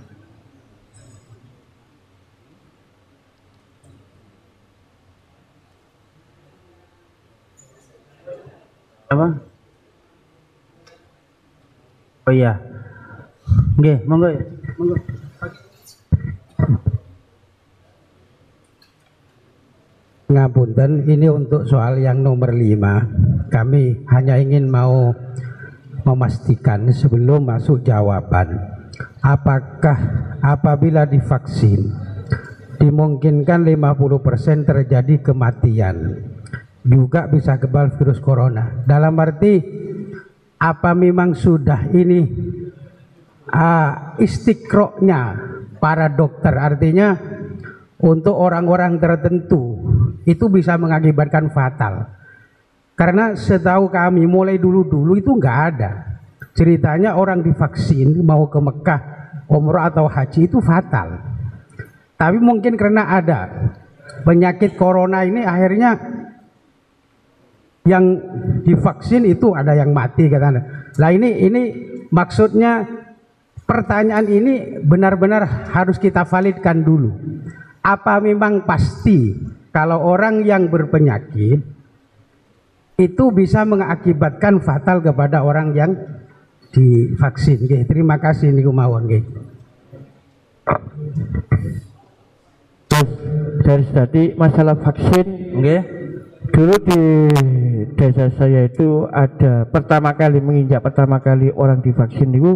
Apa? Oh iya. Nggih, monggo. Monggo. Ngapunten, ini untuk soal yang nomor 5. Kami hanya ingin mau memastikan sebelum masuk jawaban. Apakah apabila divaksin dimungkinkan 50% terjadi kematian, juga bisa kebal virus corona? Dalam arti apa memang sudah ini istiqroknya para dokter, artinya untuk orang-orang tertentu itu bisa mengakibatkan fatal? Karena setahu kami mulai dulu-dulu itu nggak ada ceritanya orang divaksin mau ke Mekah, umrah atau haji itu fatal. Tapi mungkin karena ada penyakit corona ini akhirnya yang divaksin itu ada yang mati katanya. Nah ini maksudnya pertanyaan ini benar-benar harus kita validkan dulu. Apa memang pasti kalau orang yang berpenyakit itu bisa mengakibatkan fatal kepada orang yang divaksin? Nggih, terima kasih niku mawon nggih. Dari tadi masalah vaksin, nggih. Dulu di desa saya itu ada pertama kali orang divaksin itu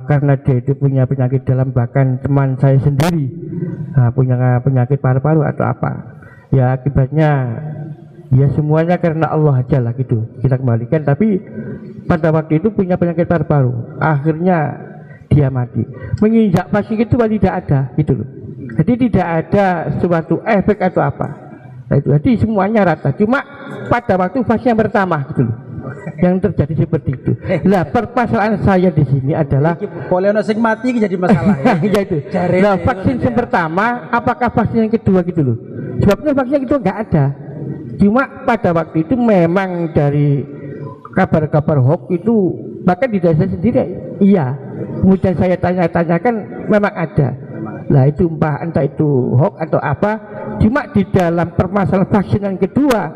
karena dia itu punya penyakit dalam, bahkan teman saya sendiri punya penyakit paru-paru atau apa. Ya akibatnya ya semuanya karena Allah aja lah gitu, kita kembalikan. Tapi pada waktu itu punya penyakit paru-paru, akhirnya dia mati. Menginjak vaksin itu tidak ada gitu loh. Jadi tidak ada suatu efek atau apa. Nah, itu jadi semuanya rata. Cuma pada waktu vaksin yang pertama gitu loh, yang terjadi seperti itu. Nah, permasalahan saya di sini adalah polio sing mati jadi masalah ya. Ya itu. Nah, vaksin yang pertama, apakah vaksin yang kedua gitu loh? Sebabnya vaksin yang kedua nggak ada. Cuma pada waktu itu memang dari kabar-kabar hoax itu, bahkan di desa sendiri iya Kemudian saya tanya-tanyakan, memang ada. Nah itu entah itu hoax atau apa. Cuma di dalam permasalahan vaksin yang kedua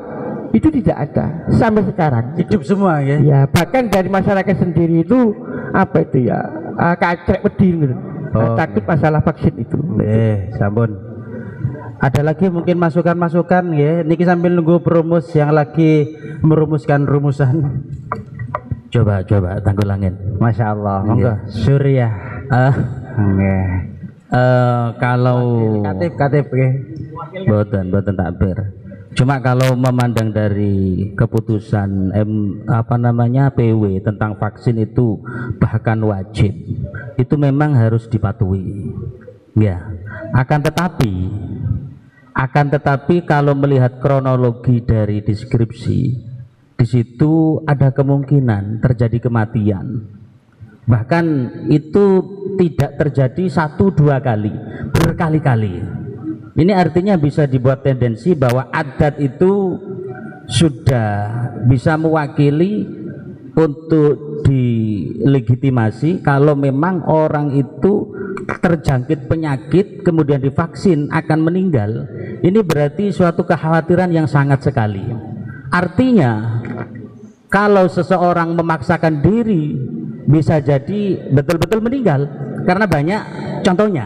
itu tidak ada sampai sekarang. Hidup semua ya. Ya bahkan dari masyarakat sendiri itu apa itu ya kacrek pedih gitu. Takut masalah vaksin itu. Sampun. Ada lagi mungkin masukan-masukan ya. Niki sambil nunggu perumus yang lagi merumuskan rumusan. Coba Tanggulangin. Masya Allah. Monggo. Surya. Kalau katip boten takbir. Cuma kalau memandang dari keputusan PW tentang vaksin itu bahkan wajib, itu memang harus dipatuhi. Ya. Akan tetapi kalau melihat kronologi dari deskripsi, di situ ada kemungkinan terjadi kematian. Bahkan itu tidak terjadi 1-2 kali, berkali-kali. Ini artinya bisa dibuat tendensi bahwa adat itu sudah bisa mewakili untuk dilegitimasi kalau memang orang itu terjangkit penyakit kemudian divaksin akan meninggal. Ini berarti suatu kekhawatiran yang sangat sekali. Artinya kalau seseorang memaksakan diri bisa jadi betul-betul meninggal karena banyak contohnya.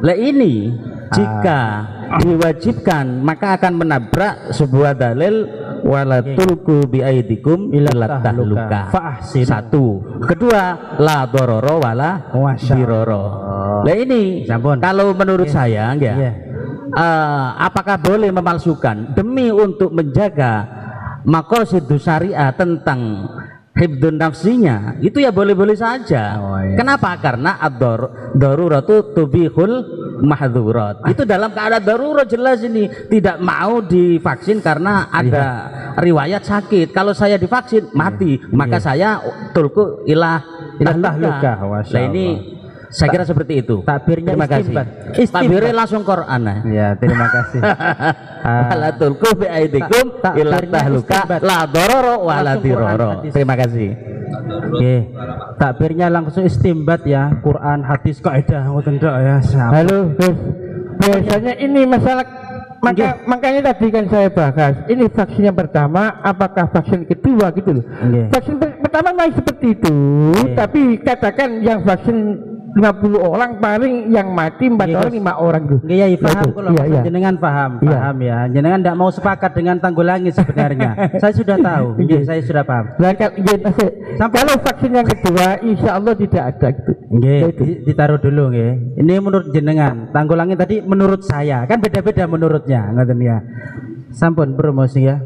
Lah ini jika diwajibkan maka akan menabrak sebuah dalil wala tulku biaidikum ila tahluka. Satu. Kedua la dororo wala biroro. Lah ini kalau menurut saya apakah boleh memalsukan demi untuk menjaga maqasidus syariah tentang hibdun nafsinya, itu ya boleh-boleh saja. Kenapa? Karena ad-daruratu tubihul mahdzurat. Itu dalam keadaan darurat jelas ini tidak mau divaksin karena ada riwayat sakit. Kalau saya divaksin mati, maka saya tulku ilah luka. Nah ini saya kira seperti itu. Takbirnya terima kasih. Takbirnya langsung Quran. Ya, terima kasih. La tulku bi aidikum ila tahluka la darara wa la dirara. Terima kasih. Oke. Takbirnya langsung istimbat ya, Quran, hadis, kaidah ngoten tok ya. Halo, Gus. Biasanya ini masalah makanya tadi kan saya bahas ini vaksin yang pertama apakah vaksin kedua gitu loh. Vaksin pertama masih seperti itu, tapi katakan yang vaksin 50 orang paling yang mati 4 orang 5 orang tuh. Iya, paham kalau jenengan paham ya. Jenengan tidak mau sepakat dengan Tanggulangin sebenarnya. Saya sudah tahu. Saya sudah paham. Kalau vaksin yang kedua insya Allah tidak ada gitu. Ditaruh dulu nggih. Ini menurut jenengan. Tanggulangin tadi menurut saya. Kan beda-beda menurutnya, ngoten ya. Sampun promosi ya.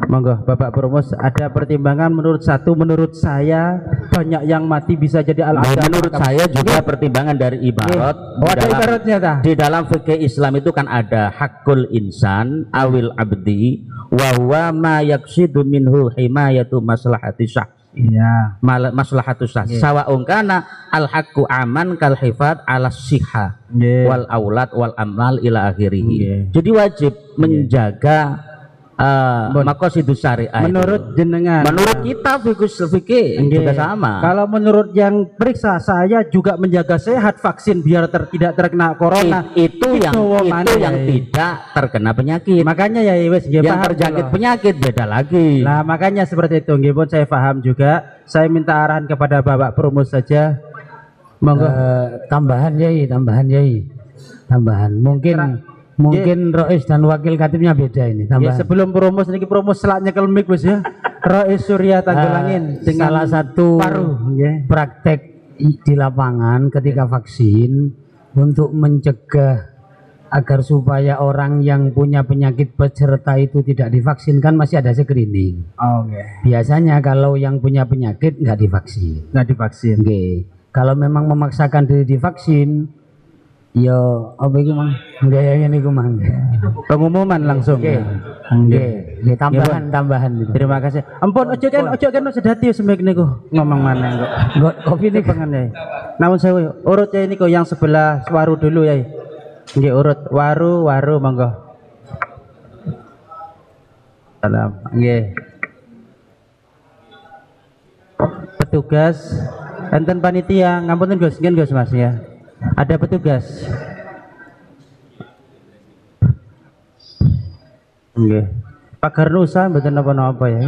Monggo Bapak Promus, ada pertimbangan menurut saya banyak yang mati bisa jadi menurut saya juga pertimbangan dari ibarat. Di dalam fikih Islam itu kan ada hakul insan awil abdi wa huwa ma yaqsidu minhu himayatu maslahati syah. Iya. Maslahatus syah. Sawa'un kana al haqqu aman kal hifad ala sihha wal aulad wal amlal ila akhirih. Jadi wajib menjaga maqasidus syariah. Menurut jenengan, menurut kita fikih juga sama. Kalau menurut yang periksa, saya juga menjaga sehat vaksin biar tidak terkena corona. Itu yang tidak terkena penyakit. Makanya ya wes yang terjangkit penyakit beda lagi. Nah makanya seperti itu. Nggih pun saya paham juga. Saya minta arahan kepada Bapak Promus saja. Monggo. Tambahan mungkin Rois dan wakil katibnya beda ini. Ya, sebelum promus niki promus selaknya kelmik Bos ya. Rois Surya Tanggulangin dengan salah satu praktek di lapangan ketika vaksin untuk mencegah agar supaya orang yang punya penyakit peserta itu tidak divaksin kan masih ada screening. Biasanya kalau yang punya penyakit nggak divaksin. Kalau memang memaksakan diri divaksin, yo apa iki mang gaya ngene iku mang pengumuman langsung nggih tambahan gitu. Terima kasih ampun ojo kan sedati semek niku ngomong maneh kok kopi niku pengen namun saya urut ya niku yang sebelah waru dulu ya nggih urut waru monggo salam nggih petugas, enten panitia, ngapunten Gus, nggih Gus Mas ya. Ada petugas. Nggih. Pak Garnusa mboten napa-napa ya.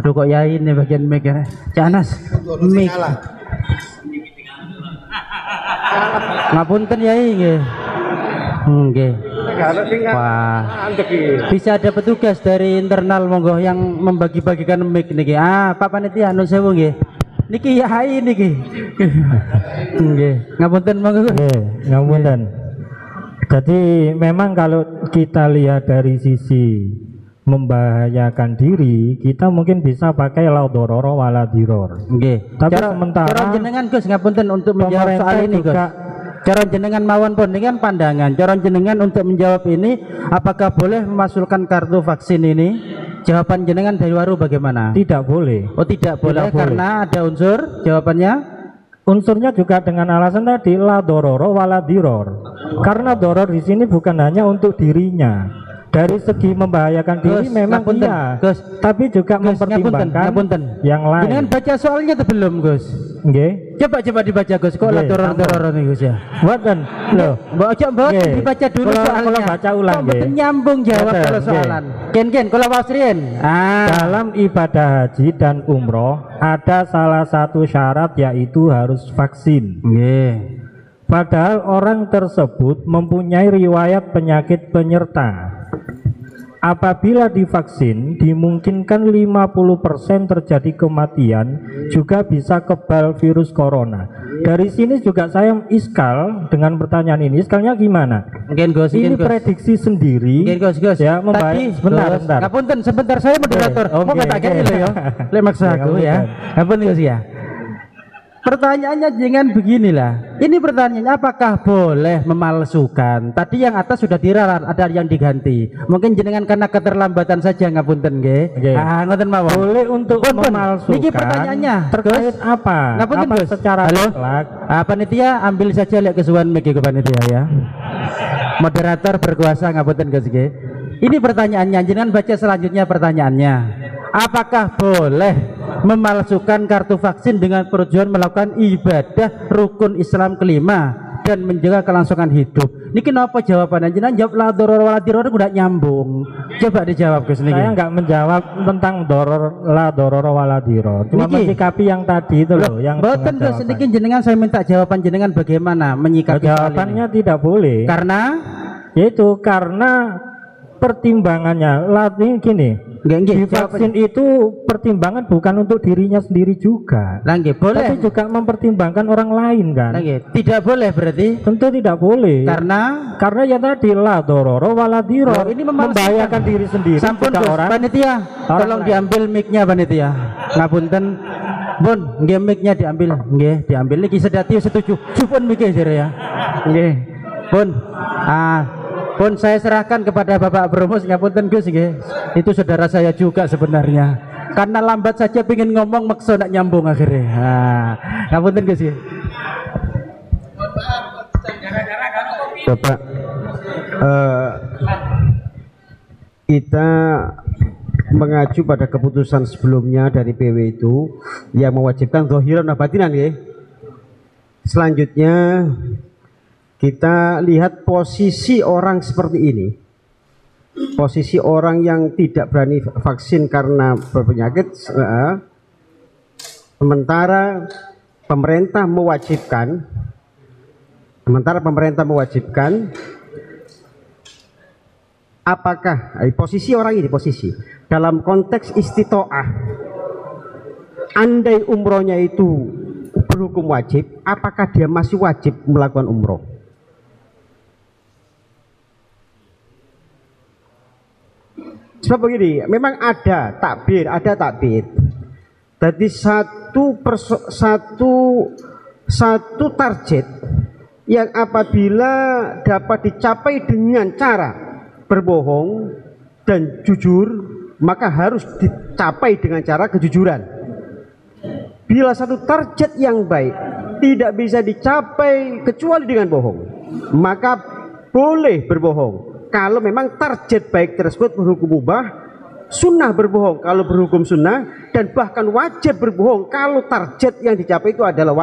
Aduh kok yai ini bagian mic ya. Canas mic. Ngapunten yai nggih. Nggih. Wah. Bisa ada petugas dari internal monggo yang membagi-bagikan mic niki. Pak panitia nun sewu nggih. Niki yai niki. Nggih. Ngapunten monggo. Nggih, ngapunten. Jadi memang kalau kita lihat dari sisi membahayakan diri, kita mungkin bisa pakai la dororo wala diror. Nggih. Tapi sementara cara jenengan Gus ngapunten untuk menjawab soal ini Gus. Cara jenengan mawon pun dengan pandangan. Cara jenengan untuk menjawab ini, apakah boleh memasukkan kartu vaksin ini? Jawaban jenengan dari Waru bagaimana? Tidak boleh. Oh tidak boleh Tidak karena ada unsur. Jawabannya? Unsurnya juga dengan alasan tadi la dororo wala diror. Karena doror di sini bukan hanya untuk dirinya. Dari segi membahayakan diri memang iya, tapi juga mempertimbangkan yang lain. Jangan baca soalnya atau belum Gus? Nggih. Coba dibaca Gus. Kok lah doror nih Gus ya? Mboten. Loh, coba dibaca dulu soalnya. Kalau baca ulang nggih. Nyambung jawab kalau soalan. Ken kalau wasrin. Dalam ibadah haji dan umroh ada salah satu syarat yaitu harus vaksin. Nggih. Padahal orang tersebut mempunyai riwayat penyakit penyerta. Apabila divaksin, dimungkinkan 50% terjadi kematian, juga bisa kebal virus corona. Dari sini juga saya iskal dengan pertanyaan ini. Iskalnya gimana? Ini prediksi sendiri. Ya, sebentar. Ngapunten, sebentar saya moderator. Mau katakan ini loh ya. Lemaksa aku ya. Ngapunten Gus ya. Pertanyaannya jangan beginilah. Ini pertanyaannya apakah boleh memalsukan? Tadi yang atas sudah diralat, ada yang diganti. Mungkin jenengan karena keterlambatan saja ngapunten nggih. Ngoten mawon. Boleh untuk memalsukan. Niki pertanyaannya terkait apa? Ngapunten Gus. Secara mutlak. Panitia ambil saja lihat kesuwan mic ke panitia ya. Moderator berkuasa ngapunten Gus nggih. Ini pertanyaannya, jenengan baca selanjutnya pertanyaannya. Apakah boleh memalsukan kartu vaksin dengan tujuan melakukan ibadah rukun Islam kelima dan menjaga kelangsungan hidup? Ini kenapa jawabannya? Jenengan jawab la doror wala diror udah nyambung. Coba dijawab Gus niki. Saya nggak menjawab tentang la doror wala diror. Cuma menyikapi yang tadi itu loh, yang boten Gus niki jenengan saya minta jawaban jenengan bagaimana menyikapi jawabannya tidak boleh. Karena karena pertimbangannya ini gini. Vaksin itu pertimbangan bukan untuk dirinya sendiri juga. Boleh. Tapi juga mempertimbangkan orang lain kan. Tidak boleh berarti? Tentu tidak boleh. Karena ya tadi la dororo wala diror. Ini membahayakan diri sendiri. Sampun orang. Panitia, tolong diambil mic-nya panitia. Ngapunten. Bun, nggih mic-nya diambil. Nggih, diambil niki sedati setuju. Supun mic-e ya. Nggih. Bun. Pun saya serahkan kepada Bapak Bromus ngapunten Gus nggih. Itu saudara saya juga sebenarnya. Karena lambat saja pengen ngomong maksa nak nyambung akhirnya. Ngapunten Gus nggih. Bapak, kita mengacu pada keputusan sebelumnya dari PW itu yang mewajibkan zahiran dan batinan ya. Selanjutnya kita lihat posisi orang seperti ini. Posisi orang yang tidak berani vaksin karena berpenyakit, sementara pemerintah mewajibkan, apakah posisi orang ini dalam konteks istitoah, andai umrohnya itu berhukum wajib, apakah dia masih wajib melakukan umroh? Sebab begini, memang ada takbir. Jadi satu target yang apabila dapat dicapai dengan cara berbohong dan jujur, maka harus dicapai dengan cara kejujuran. Bila satu target yang baik tidak bisa dicapai kecuali dengan bohong, maka boleh berbohong. Kalau memang target baik tersebut berhukum mubah, sunnah berbohong kalau berhukum sunnah, dan bahkan wajib berbohong kalau target yang dicapai itu adalah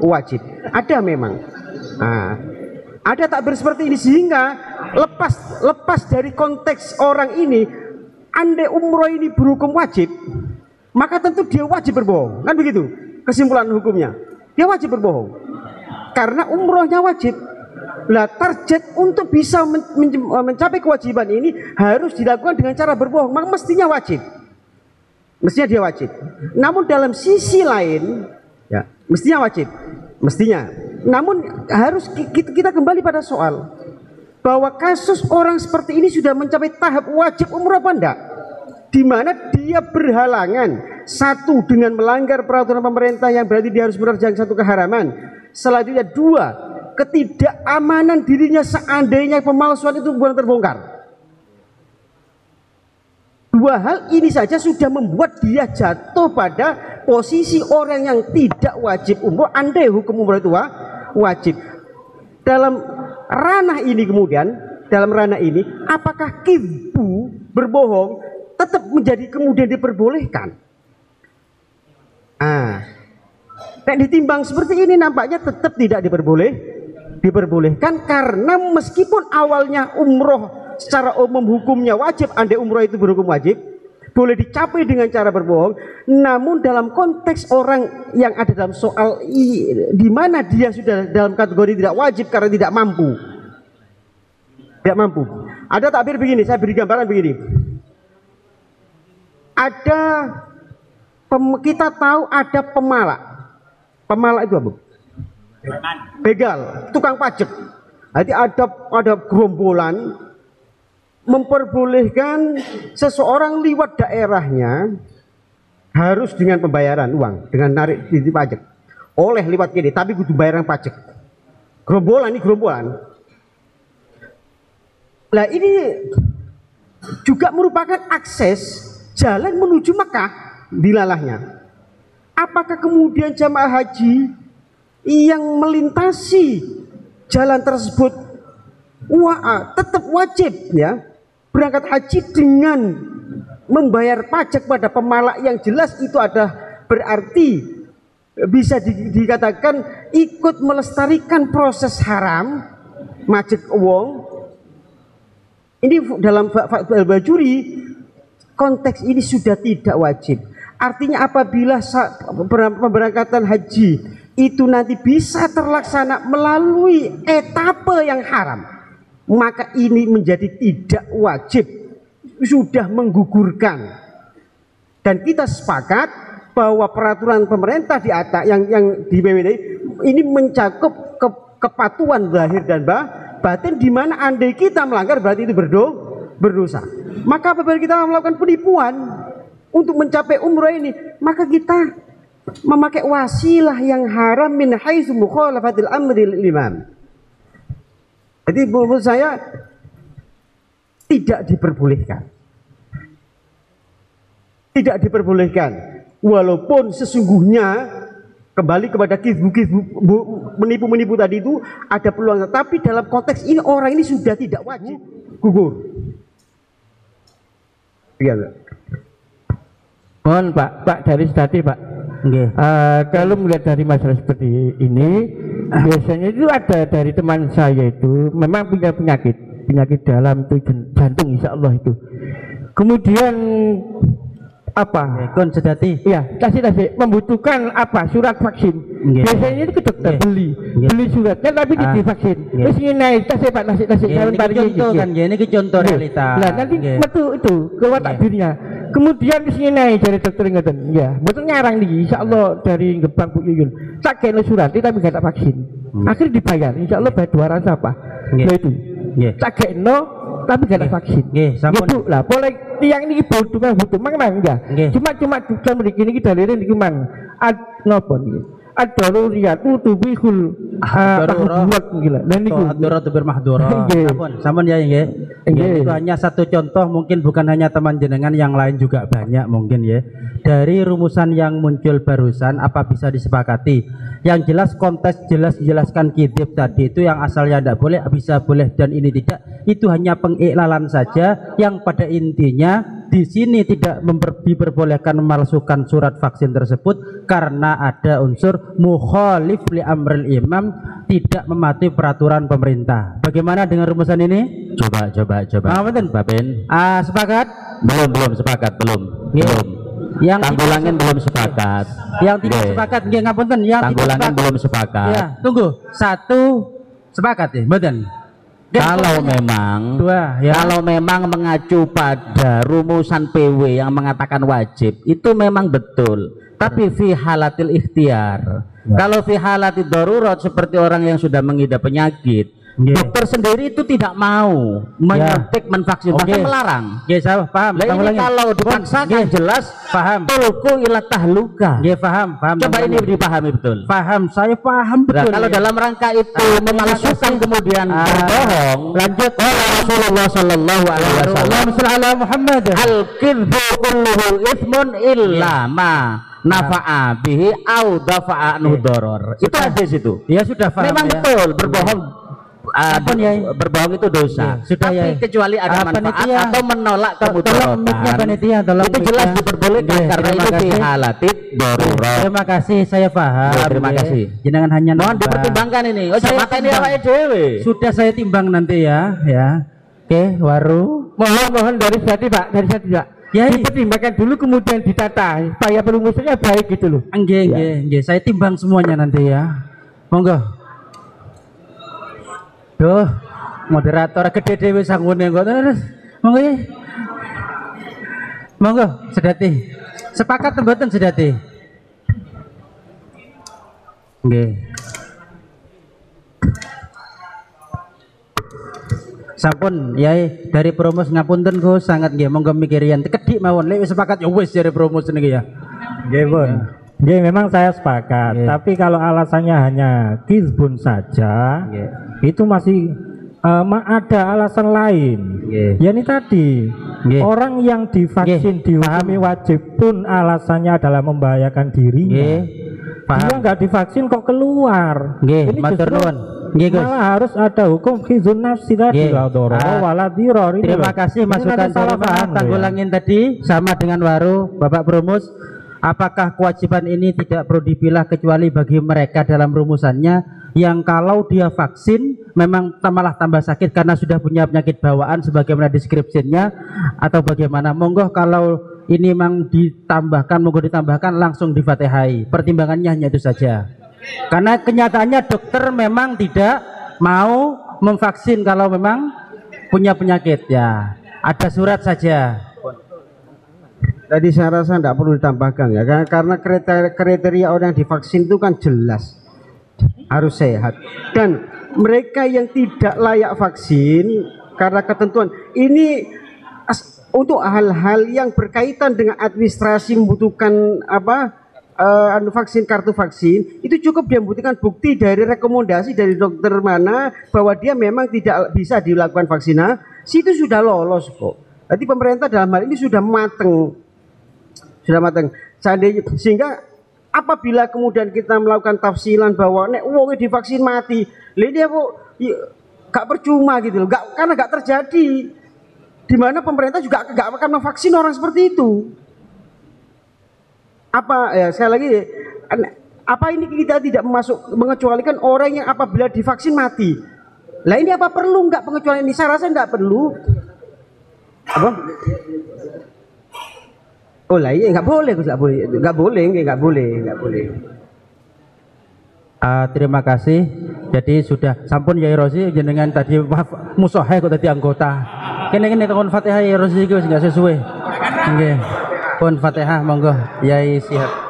wajib. Ada memang. Nah, ada takbir seperti ini, sehingga lepas dari konteks orang ini, andai umroh ini berhukum wajib, maka tentu dia wajib berbohong, kan begitu kesimpulan hukumnya. Dia wajib berbohong karena umrohnya wajib. Nah, target untuk bisa mencapai kewajiban ini harus dilakukan dengan cara berbohong, maka mestinya wajib. Mestinya dia wajib. Namun dalam sisi lain, ya, mestinya wajib. Mestinya. Namun harus kita kembali pada soal bahwa kasus orang seperti ini sudah mencapai tahap wajib umroh apa enggak? Di mana dia berhalangan, satu, dengan melanggar peraturan pemerintah yang berarti dia harus menerjang satu keharaman. Selanjutnya, dua, ketidakamanan dirinya seandainya pemalsuan itu bukan terbongkar. Dua hal ini saja sudah membuat dia jatuh pada posisi orang yang tidak wajib umroh andai hukum umroh itu wajib. Dalam ranah ini kemudian, apakah kizbu, berbohong, tetap menjadi kemudian diperbolehkan? Dan ditimbang seperti ini nampaknya tetap tidak diperbolehkan, karena meskipun awalnya umroh secara umum hukumnya wajib, andai umroh itu berhukum wajib, boleh dicapai dengan cara berbohong, namun dalam konteks orang yang ada dalam soal di mana dia sudah dalam kategori tidak wajib karena tidak mampu. Ada takbir begini, saya beri gambaran begini. Kita tahu ada pemalak. Pemalak itu apa? Begal, tukang pajak. Jadi ada gerombolan memperbolehkan seseorang lewat daerahnya harus dengan pembayaran uang, dengan narik di pajak. Oleh lewat kini, tapi kudu bayaran pajak. Gerombolan. Nah, ini juga merupakan akses jalan menuju Mekah dilalahnya. Apakah kemudian jamaah haji yang melintasi jalan tersebut tetap wajib ya berangkat haji dengan membayar pajak pada pemalak yang jelas itu ada berarti bisa dikatakan ikut melestarikan proses haram majek wong. Ini dalam Fathul Bajuri konteks ini sudah tidak wajib. Artinya apabila pemberangkatan haji itu nanti bisa terlaksana melalui etape yang haram, maka ini menjadi tidak wajib, sudah menggugurkan. Dan kita sepakat bahwa peraturan pemerintah di atas yang di PWD ini mencakup kepatuhan zahir dan batin, di mana andai kita melanggar berarti itu berdosa. Maka apabila kita melakukan penipuan untuk mencapai umroh ini, maka kita memakai wasilah yang haram min haitsu mukhalafatil amri lil imam. Jadi menurut saya tidak diperbolehkan. Tidak diperbolehkan. Walaupun sesungguhnya kembali kepada kizbu menipu tadi itu ada peluang, tapi dalam konteks ini orang ini sudah tidak wajib gugur. Iya. Mohon Pak dari tadi Pak. Kalau melihat dari masalah seperti ini, biasanya itu ada dari teman saya itu memang punya penyakit dalam itu jantung, insya Allah itu. Kemudian apa? Sedati. Iya, kasih membutuhkan apa? Surat vaksin. Biasanya itu ke dokter beli suratnya tapi divaksin. Terus ini naik Pak nasi contoh kan ini contoh realita. Nah nanti metu itu keluar takdirnya. Kemudian di sini naik dari dokter ingatan, ya, betul ngarang nih, insya Allah dari Gebang Bu Yuyun, tak kena surat, tapi gak ada vaksin, akhirnya dibayar, insya Allah bayar 200 apa, itu, tak kena, tapi gak ada vaksin, gitu lah, boleh tiang ini butuh mana enggak, cuma kita memiliki ini dalirin di mana, nopon gitu. Ad-daruriyatu tubihul mahdurat gila. Dan niku ad-daruratu bermahdurah. Sampun ya nggih. Itu hanya satu contoh, mungkin bukan hanya teman jenengan, yang lain juga banyak mungkin ya. Dari rumusan yang muncul barusan apa bisa disepakati Yang jelas konteks jelas dijelaskan kitab tadi itu yang asalnya tidak boleh, bisa boleh dan ini tidak. Itu hanya pengiklalan saja yang pada intinya di sini tidak diperbolehkan memalsukan surat vaksin tersebut karena ada unsur mukhalif li amril imam, tidak mematuhi peraturan pemerintah. Bagaimana dengan rumusan ini? Coba. Pak Ben. Sepakat? Belum sepakat, belum. Yang Tanggulangin belum sepakat. Yang tidak sepakat nggih ngapunten, yang Tanggulangin belum sepakat. Ya, tunggu. 1 sepakat ya, mboten. Kalau memang kalau memang mengacu pada rumusan PW yang mengatakan wajib, itu memang betul. Tapi fi halatil ikhtiar. Kalau fi halatil darurat seperti orang yang sudah mengidap penyakit, dokter sendiri itu tidak mau menyuntik, menvaksin, bahkan melarang. Saya paham. Ini kalau dipaksakan jelas paham. Tulku ila tahluka. Paham. Coba ini dipahami betul. Paham, saya paham betul. Kalau dalam rangka itu memalsukan kemudian berbohong, lanjut. Rasulullah sallallahu alaihi wasallam Muhammad. Al-kidzu kulluhu itsmun illa ma nafa'a bihi au dafa'a anhu darar. Itu hadis itu. Ya sudah paham. Memang betul berbohong. Berbohong itu dosa. Sudah tapi kecuali ada manfaat atau menolak kemudaratan. Itu jelas diperbolehkan karena itu fi halatid darurat. Terima kasih, saya paham. Terima kasih. Jangan hanya mohon dipertimbangkan ini. Saya mateni awake dhewe. Sudah saya timbang nanti ya. Oke, Waru. Mohon dari Sati Pak, Ya, dipertimbangkan dulu kemudian ditata supaya perumusannya baik gitu loh. Nggih. Saya timbang semuanya nanti ya. Monggo. Duh, moderator gede dhewe sangune kok terus. Monggo ya. Monggo, Sedati. Sepakat mboten Sedati? Nggih. Sampun Yai dari Promos ngapunten Gus sangat nggih monggo mikirian kedik mawon lek sepakat ya wis dari Promos niki ya. Nggih, Bun. Nggih, memang saya sepakat, tapi kalau alasannya hanya kizbun saja, itu masih ada alasan lain. Ya ini tadi, orang yang divaksin dihukumi wajib pun alasannya adalah membahayakan dirinya. Dia nggak divaksin kok keluar. Ini justru malah harus ada hukum khizun nafsi tadi. Terima kasih masukan dari Pak Tanggulangin tadi sama dengan Waru Bapak Promus. Apakah kewajiban ini tidak perlu dipilah kecuali bagi mereka dalam rumusannya yang kalau dia vaksin memang malah tambah sakit karena sudah punya penyakit bawaan sebagaimana deskripsinya, atau bagaimana? Monggo kalau ini memang ditambahkan, monggo ditambahkan langsung di-Fatihai. Pertimbangannya hanya itu saja. Karena kenyataannya dokter memang tidak mau memvaksin kalau memang punya penyakit ya. Ada surat saja. Tadi saya rasa tidak perlu ditambahkan ya, karena kriteria orang yang divaksin itu kan jelas harus sehat, dan mereka yang tidak layak vaksin karena ketentuan ini untuk hal-hal yang berkaitan dengan administrasi membutuhkan vaksin, kartu vaksin itu cukup dia membutuhkan bukti dari rekomendasi dari dokter mana bahwa dia memang tidak bisa dilakukan vaksinasi, itu sudah lolos kok. Jadi pemerintah dalam hal ini sudah mateng. Sehingga apabila kemudian kita melakukan tafsilan bahwa nek wong divaksin mati, ini gak percuma gitu loh, karena gak terjadi. Di mana pemerintah juga gak akan memvaksin orang seperti itu. Sekali lagi, apa ini kita tidak mengecualikan orang yang apabila divaksin mati? Lah ini apa perlu nggak pengecualian ini? Saya rasa nggak perlu. Oh lah iya nggak boleh. Terima kasih. Jadi sudah sampun Yai Rosi jenengan tadi musohe kok tadi anggota. Kene tahun Fatihah Yai Rosi itu nggak sesuai. Nggih. Pun Fatihah monggo Yai siap.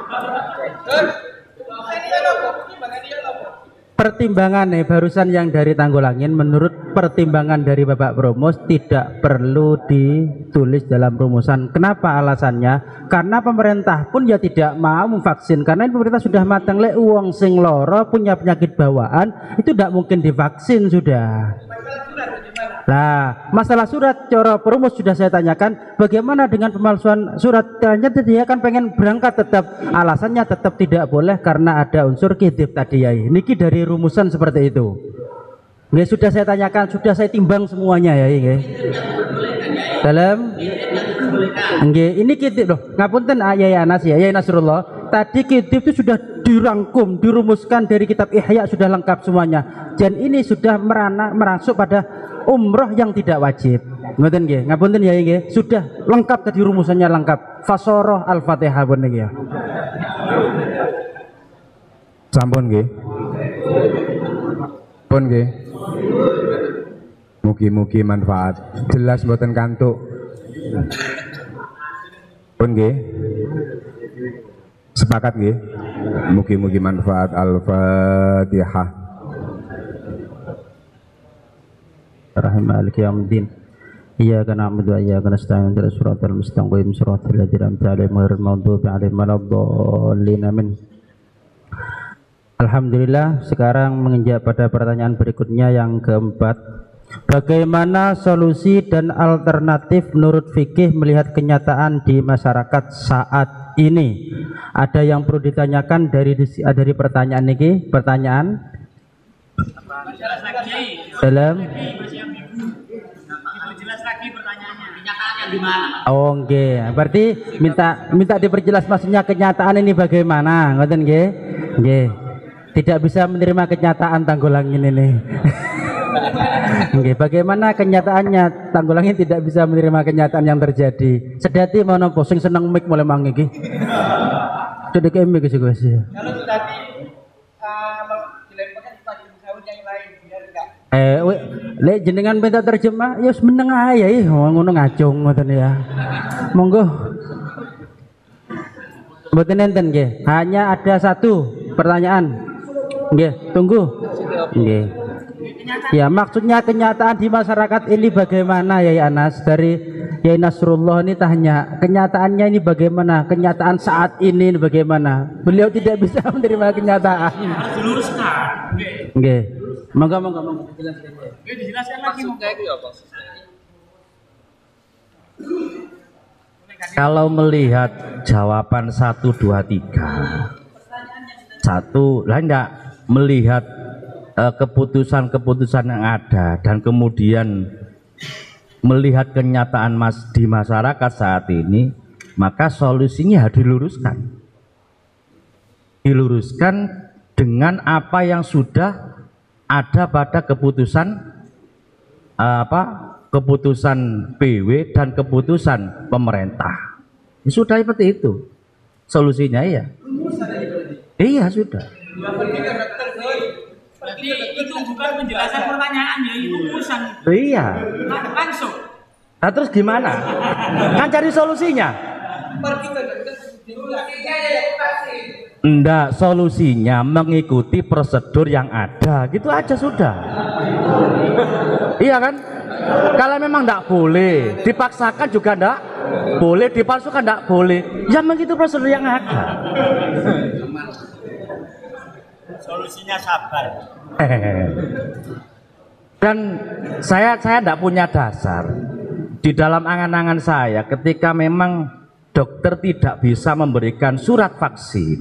Pertimbangan barusan yang dari Tanggulangin, menurut pertimbangan dari Bapak Promos tidak perlu ditulis dalam rumusan. Kenapa alasannya? Karena pemerintah pun ya tidak mau memvaksin, karena pemerintah sudah matang lek uang sing loro punya penyakit bawaan itu tidak mungkin divaksin sudah. Nah, masalah surat cara perumus sudah saya tanyakan, bagaimana dengan pemalsuan surat? Ternyata dia kan pengen berangkat tetap, alasannya tetap tidak boleh karena ada unsur kidib tadi ya. Niki dari rumusan seperti itu. Nggih, sudah saya tanyakan, sudah saya timbang semuanya ya nggih. Dalam nggih, ini kidib loh. Ngapunten Yai Anas ya, Yai Nasrullah. Tadi kidib itu sudah dirangkum, dirumuskan dari kitab Ihya, sudah lengkap semuanya. Dan ini sudah merasuk pada umroh yang tidak wajib. Ngoten nggih, ngapunten ya nggih. Sudah lengkap tadi rumusannya lengkap. Fasoroh Al-Fatihah pun nggih. Sampun nggih. Pun nggih. Mugi-mugi manfaat. Jelas mboten kantuk. Pun nggih. Sepakat nggih. Mugi-mugi manfaat. Al-Fatihah. Maliki yaumiddin. Iyyaka na'budu wa iyyaka nasta'in ihdinas siratal mustaqim siratal ladzina an'amta 'alaihim ghairil maghdubi 'alaihim waladdallin. Amin. Alhamdulillah, sekarang menginjak pada pertanyaan berikutnya yang keempat. Bagaimana solusi dan alternatif menurut fikih melihat kenyataan di masyarakat saat ini? Ada yang perlu ditanyakan dari pertanyaan ini? Pertanyaan dalam jelas lagi pertanyaannya, kenyataannya gimana? Oh nggih, berarti minta diperjelas maksudnya kenyataan ini bagaimana, ngoten nggih? Nggih. Tidak bisa menerima kenyataan Tanggulangin ini. Nggih, bagaimana kenyataannya Tanggulangin tidak bisa menerima kenyataan yang terjadi. Sedati mau nopo sing seneng mic mulai mangi iki. Cedek mic sih guys ya. Kalau tadi dilemparkan pada sahur yang lain biar enggak. Lek jenengan minta terjemah, ya meneng ae ngono ngacung ngoten ya. Monggo. Mboten enten nggih. Hanya ada satu pertanyaan. Nggih, tunggu. Nggih. Ya, maksudnya kenyataan di masyarakat ini bagaimana Yai Anas? Dari Yai Nasrullah ini tanya, kenyataannya ini bagaimana? Kenyataan saat ini bagaimana? Beliau tidak bisa menerima kenyataan. Harus diluruskan. Nggih. Monggo dijelaskan. Dijelaskan lagi monggo. Kalau melihat jawaban 1, 2, 3 satu, lah enggak melihat keputusan-keputusan yang ada dan kemudian melihat kenyataan di masyarakat saat ini, maka solusinya harus diluruskan dengan apa yang sudah ada pada keputusan keputusan PW dan keputusan pemerintah. Sudah seperti itu solusinya ya. Iya sudah. Berarti itu bukan penjelasan pertanyaan ya, itu urusan. Iya. Langsung. Nah terus gimana? Kan cari solusinya. Enggak, solusinya mengikuti prosedur yang ada, gitu aja sudah. Iya kan? Kalau memang enggak boleh, dipaksakan juga enggak boleh, dipalsukan enggak boleh. Ya mengikuti prosedur yang ada. Solusinya sabar. Dan saya enggak punya dasar. Di dalam angan-angan saya, ketika memang dokter tidak bisa memberikan surat vaksin,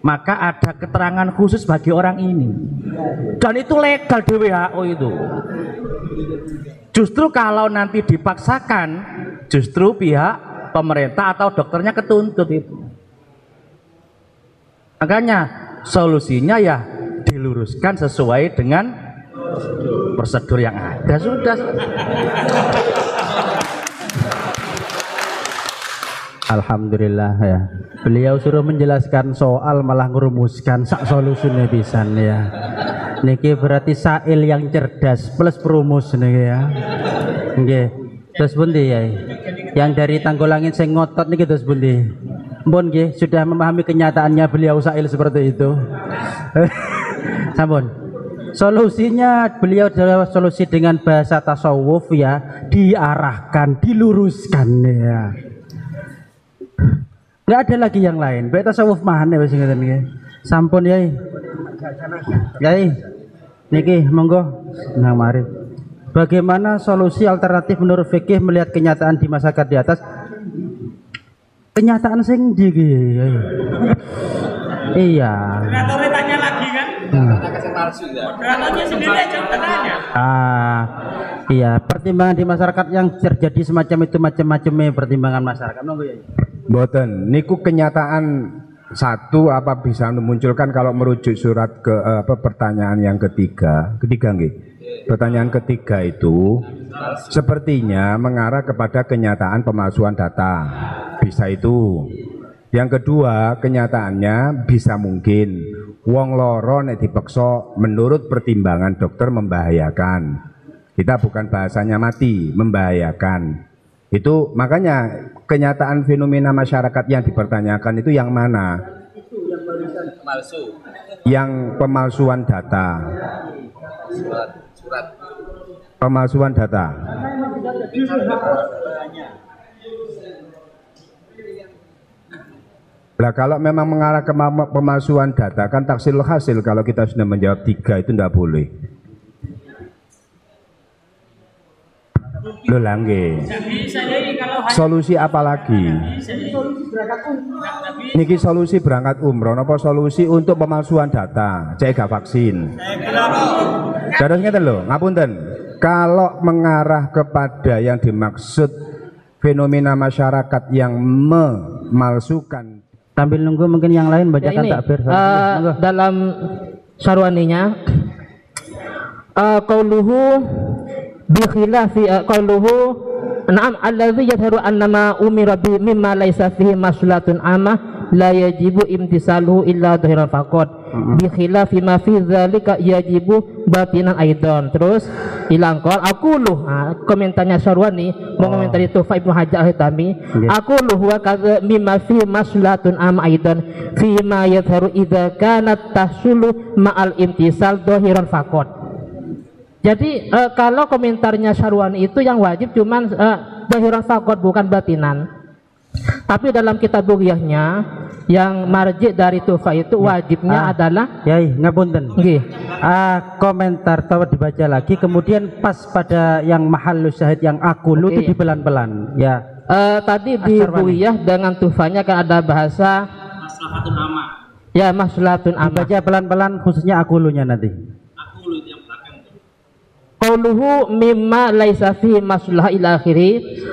maka ada keterangan khusus bagi orang ini, dan itu legal di WHO itu. Justru kalau nanti dipaksakan, justru pihak pemerintah atau dokternya ketuntut itu. Makanya solusinya ya diluruskan sesuai dengan prosedur yang ada sudah. Alhamdulillah ya. Beliau suruh menjelaskan soal malah ngerumuskan sak solusinya pisan ya. Niki berarti sail yang cerdas plus perumus niki ya. Nggih. Terus pundi ya? Yang dari Tanggulangin sing ngotot niki terus pundi? Mpun nggih, sudah memahami kenyataannya beliau sail seperti itu. Sampun. Solusinya beliau adalah solusi dengan bahasa tasawuf ya, diarahkan, diluruskan ya. Nggak ada lagi yang lain. Baik tasawuf mahane wis ngeten nggih. Sampun Yai. Yai. Niki monggo nang mari. bagaimana solusi alternatif menurut fikih melihat kenyataan di masyarakat di atas? Kenyataan sing ndi iki? Iya. Moderatornya tanya lagi kan? Moderatornya sendiri aja bertanya. Iya, pertimbangan di masyarakat yang terjadi semacam itu macam-macamnya pertimbangan masyarakat. Nunggu ya. Mboten, niku kenyataan satu apa bisa memunculkan kalau merujuk surat ke pertanyaan yang ketiga nggih. Pertanyaan ketiga itu sepertinya mengarah kepada kenyataan pemalsuan data. Bisa itu. Yang kedua, kenyataannya bisa mungkin wong loro nek dipeksa menurut pertimbangan dokter membahayakan. Kita bukan bahasanya mati, membahayakan. Itu makanya kenyataan fenomena masyarakat yang dipertanyakan itu yang mana? Yang pemalsuan data. Pemalsuan data. Nah, kalau memang mengarah ke pemalsuan data kan taksil hasil, kalau kita sudah menjawab 3 itu tidak boleh. Loh langge. Solusi apa lagi? Niki solusi berangkat umroh, apa solusi untuk pemalsuan data? Cek gak vaksin. Terus ngeten lho, ngapunten. Kalau mengarah kepada yang dimaksud fenomena masyarakat yang memalsukan. Sambil nunggu mungkin yang lain bacakan takbir. Dalam syarwaninya qauluhu bi khilafi qauluhu na'am allazi yadharu annama umira bi mimma laysa fihi maslatun amah la yajibu imtisaluhu illa dhahiran faqat bi khilafi ma fi dzalika yajibu batinan aidan. Terus ilang qol aqulu, komentarnya Syarwani mengomentari Tufa Ibnu Hajar Al-Hitami, aqulu huwa kadza mimma fi maslatun am aidan fi ma yadharu idza kanat tahsulu ma'al imtisal dhahiran faqat. Jadi kalau komentarnya Syarwani itu yang wajib cuman dhahiran faqat bukan batinan. Tapi dalam kitab Bughiyahnya yang marji dari Tufa itu wajibnya adalah ngapunten. Komentar tahu dibaca lagi, kemudian pas pada yang mahal syahid yang akulu itu dipelan-pelan ya. Tadi di Bughiyah dengan Tufanya kan ada bahasa maslahatun amah. Ya, maslahatun amah. Dibaca pelan-pelan khususnya akulunya nanti. Akulu itu yang belakang. Qauluhu mimma laisa fihi maslah ila akhiri.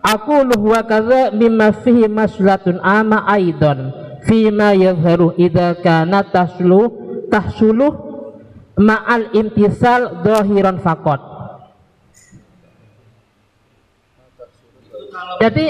Aqulu wa kadza mimma fihi maslatun ama aidan fima yadhharu idza kana tahsulu ma'al imtisal dhahiran faqat. Jadi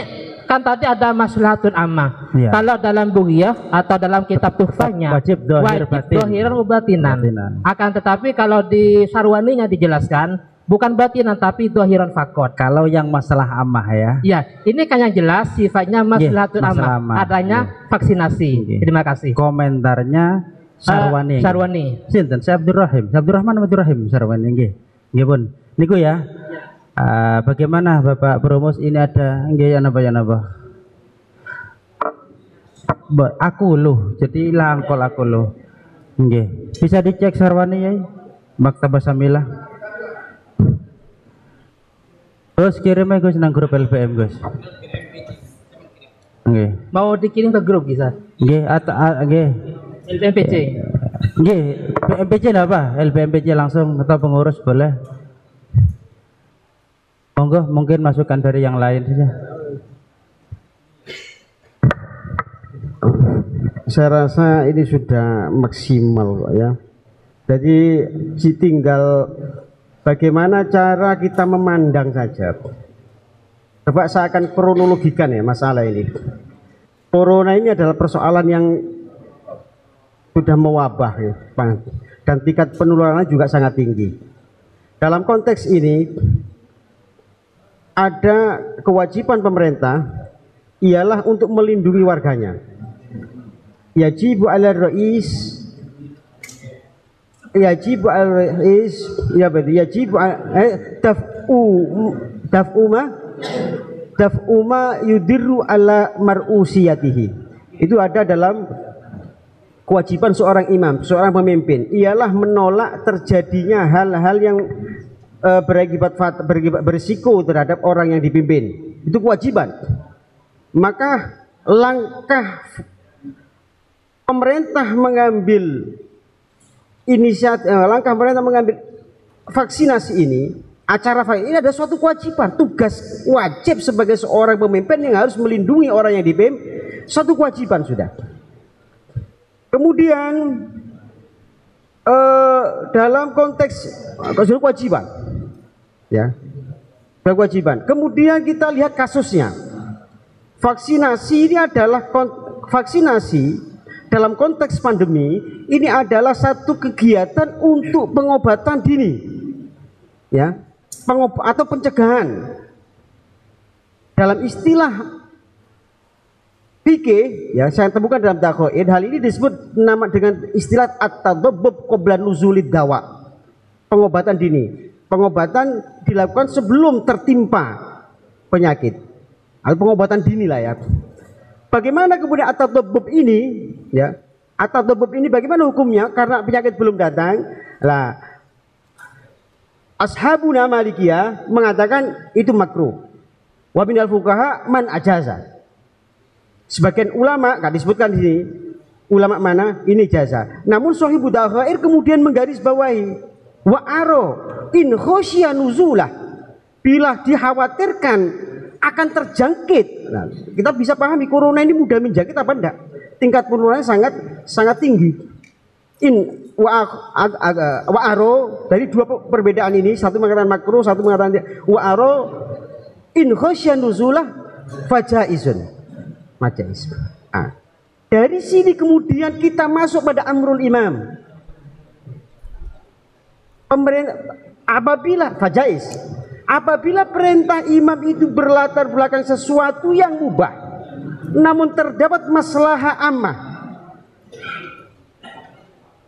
kan tadi ada maslahatun amma. Kalau dalam Bughiyah atau dalam kitab Tuhfanya wajib dhahiran batinan. Akan tetapi kalau di Syarwaninya dijelaskan bukan batinan tapi dhahiran faqat. Kalau yang masalah amah ya. Ya, ini kan yang jelas sifatnya maslahatun amah, adanya vaksinasi. Terima kasih. Komentarnya Syarwani. Syarwani. Sinten? Syekh Abdurrahim. Abdurrahman Abdurrahim Syarwani nggih. Nggih pun. Niku ya. Bagaimana Bapak Promus ini ada nggih ya napa? Aku loh. Jadi ilang kol aku loh. Nggih. Bisa dicek Syarwani ya. Maktabah Samilah. Terus kirimnya Gus nang grup LPM Gus. Nggih. Mau dikirim ke grup bisa? Nggih, nggih. LPMPC. Nggih, LPMPC apa? LPMPC langsung atau pengurus boleh. Monggo, mungkin masukan dari yang lain saja. Saya rasa ini sudah maksimal kok ya. Jadi tinggal bagaimana cara kita memandang saja. Coba saya akan kronologikan ya masalah ini. Corona ini adalah persoalan yang sudah mewabah ya, dan tingkat penularannya juga sangat tinggi. Dalam konteks ini ada kewajiban pemerintah ialah untuk melindungi warganya. Yajibu ala rais daf'u ma yudirru ala mar'usiyatihi. Itu ada dalam kewajiban seorang imam, seorang pemimpin, ialah menolak terjadinya hal-hal yang berisiko terhadap orang yang dipimpin. Itu kewajiban. Maka langkah pemerintah mengambil inisiatif, langkah pemerintah mengambil vaksinasi ini, acara vaksinasi ini ada suatu kewajiban, tugas wajib sebagai seorang pemimpin yang harus melindungi orang yang dipimpin, suatu kewajiban sudah. Kemudian dalam konteks kewajiban, ya, kewajiban. Kemudian kita lihat kasusnya. Vaksinasi ini adalah vaksinasi dalam konteks pandemi ini adalah satu kegiatan untuk pengobatan dini, ya, atau pencegahan. Dalam istilah fikih, ya, saya temukan dalam taqaid, hal ini disebut nama dengan istilah at-tadabbub qabla nuzulid dawa. Pengobatan dini. Pengobatan dilakukan sebelum tertimpa penyakit. Atau pengobatan dini lah, ya. Bagaimana kemudian at-tadabbub ini, ya? At-tadabbub ini bagaimana hukumnya karena penyakit belum datang? Lah, ashabuna Malikiyah mengatakan itu makruh. Wa minal fuqaha man ajaza. Sebagian ulama, nggak disebutkan di sini, ulama mana ini jasa. Namun Shahibul Dakhair kemudian menggarisbawahi wa aro in khosya nuzulah, bila dikhawatirkan akan terjangkit. Nah, kita bisa pahami corona ini mudah menjangkit apa enggak? Tingkat penularannya sangat tinggi. Wa aro, dari dua perbedaan ini, satu mengatakan makruh, satu mengatakan wa aro in khosya nuzulah fajaizun. Majais. Dari sini kemudian kita masuk pada amrul imam. Pemerintah apabila fajais, apabila perintah imam itu berlatar belakang sesuatu yang mubah, namun terdapat maslahah ammah,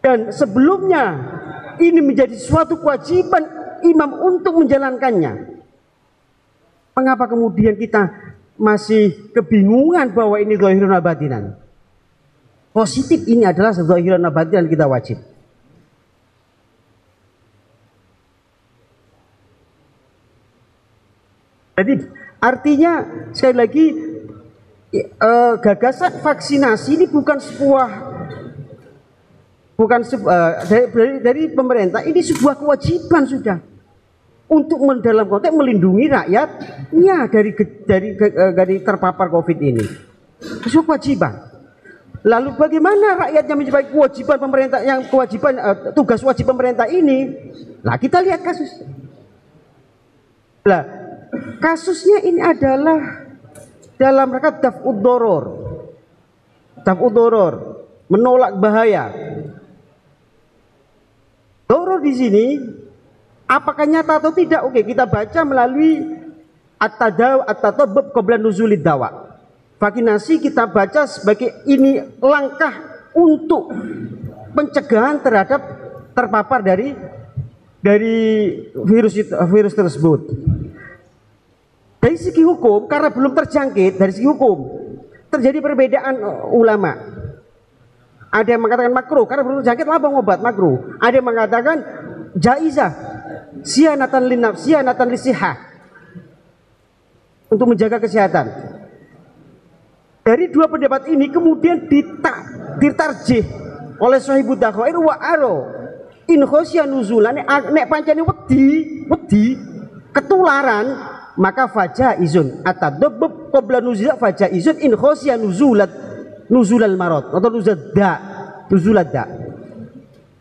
dan sebelumnya ini menjadi suatu kewajiban imam untuk menjalankannya, mengapa kemudian kita masih kebingungan bahwa ini zahirun wa batinan? Positif ini adalah zahirun wa batinan, kita wajib. Jadi artinya sekali lagi gagasan vaksinasi ini bukan dari pemerintah, ini sebuah kewajiban sudah untuk dalam konteks melindungi rakyatnya dari terpapar COVID ini. Itu kewajiban. Lalu bagaimana rakyatnya mencapai kewajiban pemerintah, yang kewajiban tugas wajib pemerintah ini? Nah, kita lihat kasus. Nah, kasusnya ini adalah dalam rangka daf'ud doror. Daf'ud doror, menolak bahaya. Doror di sini apakah nyata atau tidak? Oke, kita baca melalui at-tadabbub qabla nuzulid dawa. Vaksinasi kita baca sebagai ini langkah untuk pencegahan terhadap terpapar dari virus tersebut. Dari segi hukum, karena belum terjangkit, dari segi hukum terjadi perbedaan ulama. Ada yang mengatakan makruh karena belum terjangkit, lah obat makruh. Ada yang mengatakan jaizah, sianatan linaf, sianatan lisihah, untuk menjaga kesehatan. Dari dua pendapat ini kemudian ditarjih oleh Shahibul Dakhair wa aro in khosya nuzulan, nek pancene wedi ketularan, maka fajaizun at-tadabbub qabla nuzul fajaizun in khosya nuzulal marad atau nuzulad da.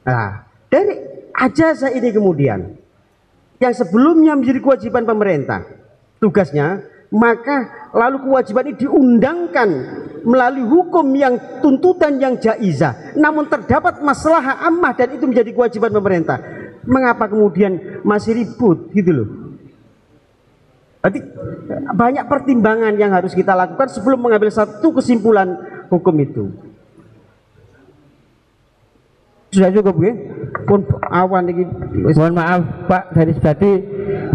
Nah, dari ajazah ini kemudian yang sebelumnya menjadi kewajiban pemerintah tugasnya, maka lalu kewajiban ini diundangkan melalui hukum yang tuntutan yang jaizah, namun terdapat maslahah ammah dan itu menjadi kewajiban pemerintah. Mengapa kemudian masih ribut gitu loh? Berarti banyak pertimbangan yang harus kita lakukan sebelum mengambil satu kesimpulan hukum itu. Sudah cukup ya? Pun awan ini. Mohon maaf Pak, dari tadi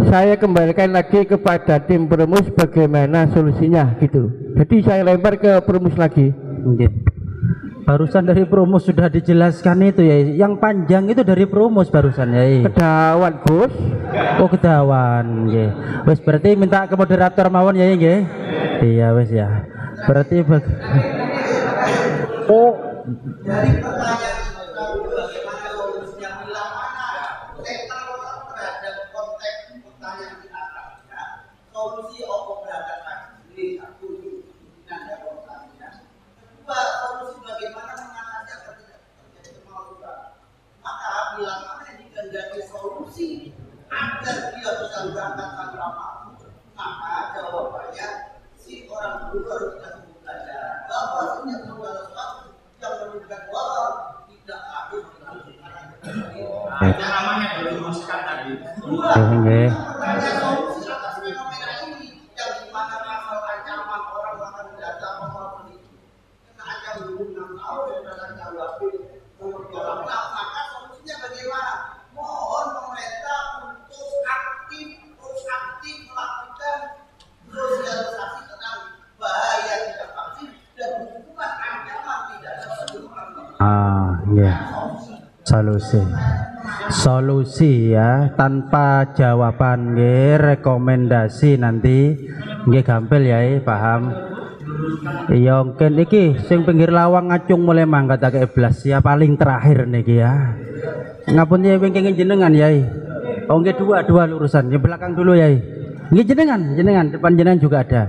saya kembalikan lagi kepada tim perumus bagaimana solusinya gitu. Jadi saya lempar ke perumus lagi. Barusan dari Promus sudah dijelaskan itu ya, yang panjang itu dari Promus barusan ya. Kedawan Gus. Oh kedawan, nggih. Wes berarti minta ke moderator mawon ya nggih. Iya wes ya. Berarti oh dari pertanyaan bagaimana solusinya bila mana terhadap konteks pertanyaan di atasnya, solusi opo berangkat haji satu dan kedua solusi bagaimana mengatasi agar tidak terjadi kemaluan. Maka bila mana dikehendaki solusi agar dia bisa berangkat tanpa malu, maka jawabannya si orang guru harus dikasih pelajaran bahwa segala sesuatu yang menunjukkan bahwa tidak harus dilakukan. Itu namanya dirumuskan tadi. Dua, solusi atas fenomena ini yang dimana pasal ancaman orang akan datang membeli kena ancam 6 tahun dan jawab nomor 12, maka solusinya bagaimana? Mohon pemerintah untuk terus aktif melakukan sosialisasi tentang bahaya tidak vaksin dan hukuman ancaman tidak sebelum iya. Solusi ya, tanpa jawaban nggih, rekomendasi nanti nggih gampil ya, paham. Iya mungkin iki sing pinggir lawang ngacung mulai mangkat agak blas ya, paling terakhir niki ya. Ngapun ya wingking jenengan ya. Oh nggih dua lurusan, di belakang dulu ya. Nggih jenengan, depan jenengan juga ada.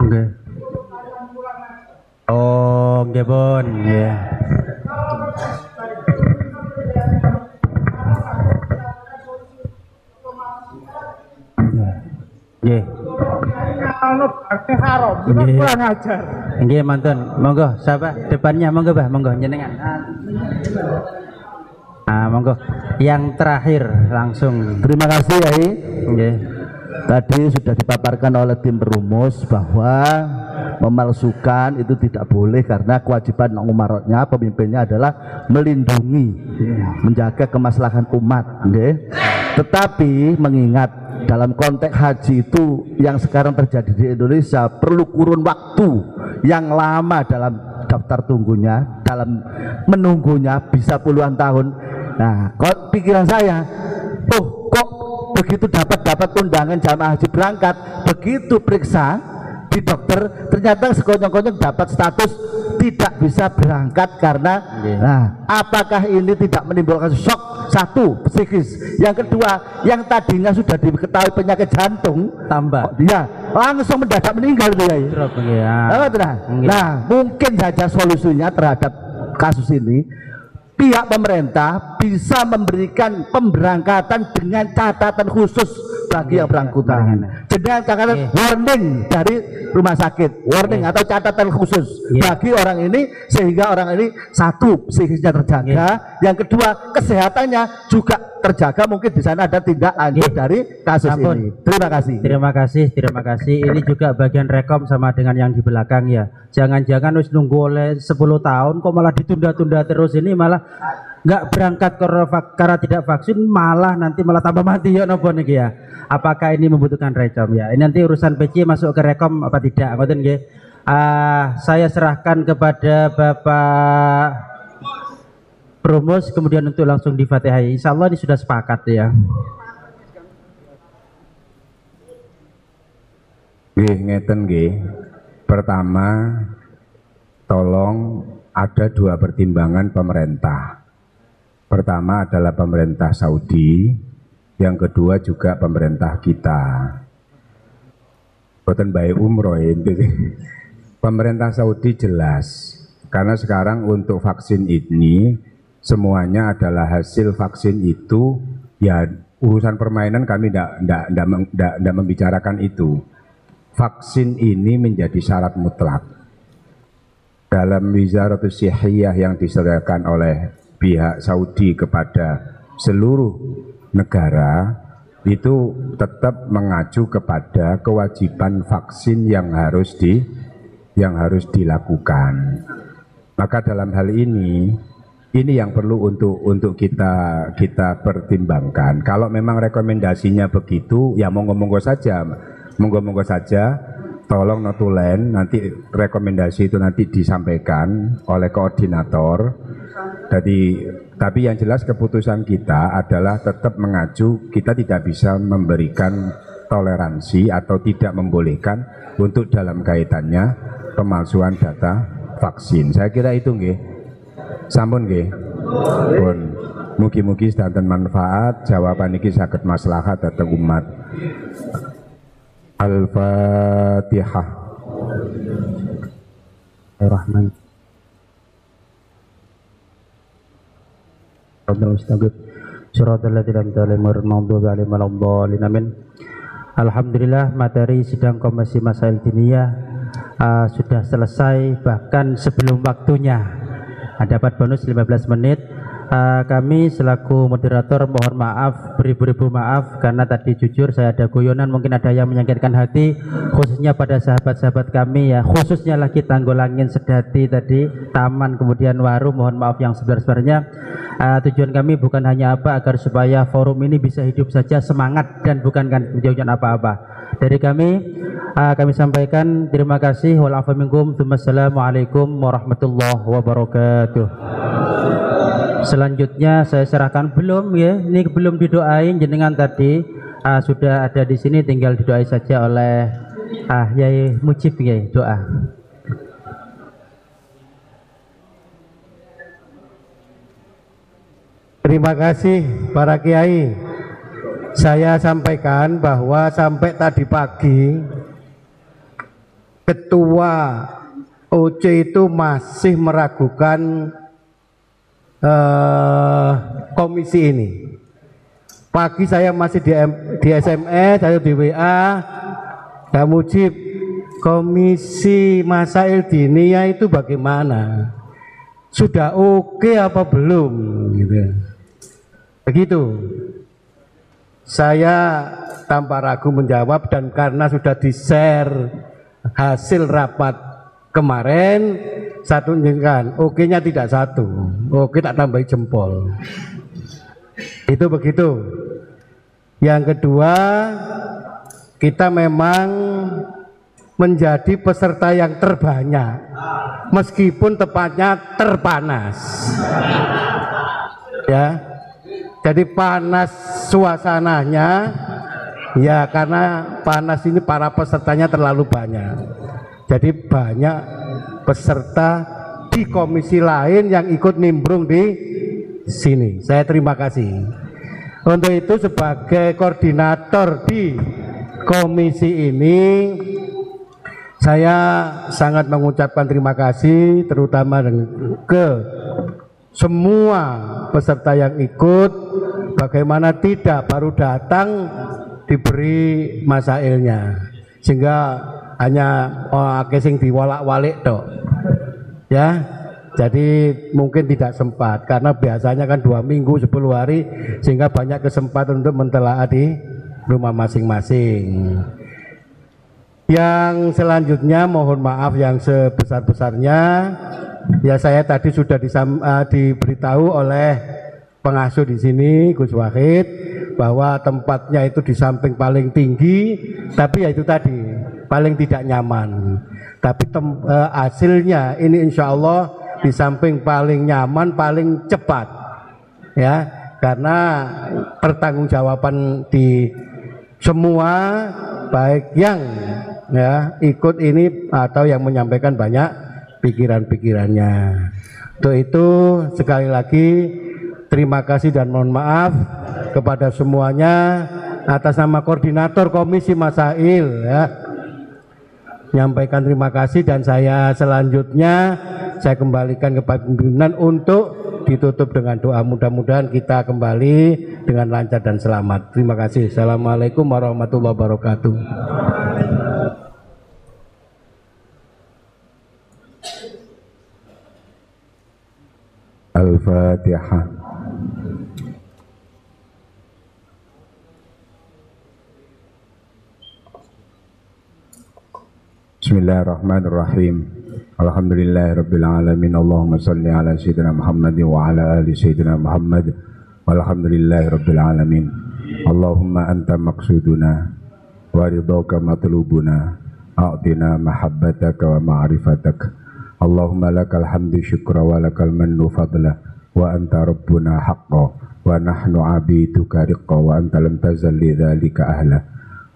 Oke. Oh, nggih pun, ya. Nggih. haram, bukan kurang ajar. Nggih, mantun. Monggo, siapa? Depannya monggo, Bah, monggo jenengan. Monggo. Yang terakhir langsung. Terima kasih, Yai. Nggih. Tadi sudah dipaparkan oleh tim perumus bahwa memalsukan itu tidak boleh karena kewajiban umarotnya, pemimpinnya adalah melindungi, menjaga kemaslahan umat. Okay? Tetapi mengingat dalam konteks haji itu yang sekarang terjadi di Indonesia perlu kurun waktu yang lama dalam daftar tunggunya, dalam menunggunya bisa puluhan tahun. Nah, kok pikiran saya, kok begitu dapat undangan jamaah haji berangkat, begitu periksa di dokter ternyata sekonyong-konyong dapat status tidak bisa berangkat karena nah, apakah ini tidak menimbulkan shock? Satu, psikis. Yang kedua, yang tadinya sudah diketahui penyakit jantung tambah dia langsung mendadak meninggal tuh ya. Nah, mungkin saja solusinya terhadap kasus ini pihak pemerintah bisa memberikan pemberangkatan dengan catatan khusus bagi yang bersangkutan. Dengan catatan warning dari rumah sakit, warning atau catatan khusus bagi orang ini sehingga orang ini satu psikisnya terjaga, yang kedua kesehatannya juga terjaga. Mungkin di sana ada tindak lanjut dari kasus ini. Terima kasih. Terima kasih. Ini juga bagian rekom sama dengan yang di belakang ya. Jangan-jangan wis nunggu oleh 10 tahun kok malah ditunda-tunda terus, ini malah nggak berangkat karena tidak vaksin, malah nanti malah tambah mati ya nopo niki ya. Apakah ini membutuhkan rekom ya? Ini nanti urusan PC masuk ke rekom apa tidak? Ngoten nggih. Saya serahkan kepada Bapak Promus kemudian untuk langsung di Fatihah. Insya Allah ini sudah sepakat ya. Ngeten nggih. Pertama, tolong ada dua pertimbangan pemerintah. Pertama adalah pemerintah Saudi, yang kedua juga pemerintah kita. Boten bae umroh itu. Pemerintah Saudi jelas, karena sekarang untuk vaksin ini semuanya adalah hasil vaksin itu, ya urusan permainan kami tidak membicarakan itu. Vaksin ini menjadi syarat mutlak. Dalam Wizaratus Sihhiyah yang diserahkan oleh pihak Saudi kepada seluruh negara itu tetap mengacu kepada kewajiban vaksin yang harus dilakukan. Maka dalam hal ini yang perlu untuk kita pertimbangkan. Kalau memang rekomendasinya begitu, ya monggo-monggo saja. tolong notulen, nanti rekomendasi itu nanti disampaikan oleh koordinator. Jadi, tapi yang jelas keputusan kita adalah tetap mengacu, kita tidak bisa memberikan toleransi atau tidak membolehkan untuk dalam kaitannya pemalsuan data vaksin. Saya kira itu nggih. Sampun nggih. Pun mugi-mugi sedanten manfaat, jawaban iki saged maslahat dhateng umat. Al-Fatihah. Ar-Rahman. Alhamdulillah, materi sidang Komisi Masail Diniyah sudah selesai bahkan sebelum waktunya. Dapat bonus 15 menit. Kami selaku moderator mohon maaf, beribu-ribu maaf karena tadi jujur saya ada guyonan, mungkin ada yang menyakitkan hati, khususnya pada sahabat-sahabat kami ya, khususnya lagi Tanggulangin, Sedati tadi, Taman, kemudian Waru, mohon maaf yang sebesar-besarnya. Tujuan kami bukan hanya agar supaya forum ini bisa hidup saja semangat dan bukan kan tujuan apa-apa. Dari kami sampaikan terima kasih. Wassalamualaikum warahmatullahi wabarakatuh. Selanjutnya saya serahkan belum ya, ini belum didoain jenengan tadi sudah ada di sini, tinggal didoai saja oleh Yai Mujib ya, doa. Terima kasih para kiai. Saya sampaikan bahwa sampai tadi pagi Ketua OC itu masih meragukan komisi ini. Pagi saya masih di SMS, saya di WA, Pak Mujib, Komisi Masail Diniyah itu bagaimana? Sudah oke apa belum? Gitu. Begitu. Saya tanpa ragu menjawab, dan karena sudah di-share hasil rapat kemarin, saya tunjukkan oke-nya tidak satu, oke tak tambahi jempol. Itu begitu. Yang kedua, kita memang menjadi peserta yang terbanyak, meskipun tepatnya terpanas. Ya, jadi panas suasananya, ya karena panas ini para pesertanya terlalu banyak. Jadi banyak peserta di komisi lain yang ikut nimbrung di sini. Saya terima kasih. Untuk itu sebagai koordinator di komisi ini, saya sangat mengucapkan terima kasih terutama ke semua peserta yang ikut. Bagaimana tidak baru datang diberi masailnya, sehingga hanya sing diwalak-walik tok. Ya, jadi mungkin tidak sempat karena biasanya kan 2 minggu 10 hari, sehingga banyak kesempatan untuk mentelaah di rumah masing-masing. Yang selanjutnya mohon maaf yang sebesar-besarnya, ya saya tadi sudah diberitahu oleh pengasuh di sini Gus Wahid bahwa tempatnya itu di samping paling tinggi, tapi ya itu tadi paling tidak nyaman. Tapi hasilnya ini insya Allah di samping paling nyaman, paling cepat, ya, karena pertanggungjawaban di semua, baik yang ya ikut ini atau yang menyampaikan banyak pikiran-pikirannya. Untuk itu sekali lagi terima kasih dan mohon maaf kepada semuanya atas nama koordinator Komisi Masail ya. Menyampaikan terima kasih, dan saya selanjutnya saya kembalikan kepada pimpinan untuk ditutup dengan doa. Mudah-mudahan kita kembali dengan lancar dan selamat. Terima kasih. Assalamualaikum warahmatullahi wabarakatuh. Al-Fatihah. Bismillahirrahmanirrahim. Alhamdulillahirabbil alamin. Allahumma shalli ala sayyidina Muhammad wa ala ali sayyidina Muhammad. Walhamdulillahirabbil alamin. Allahumma anta maqsuduna wa ridhaka matlubuna. أعطنا محبتك ومعرفتك اللهم لك الحمد شكرا ولك المن فضلا وأنت ربنا حقا ونحن عبيدك رقا وأنت لم تزل لذلك أهلا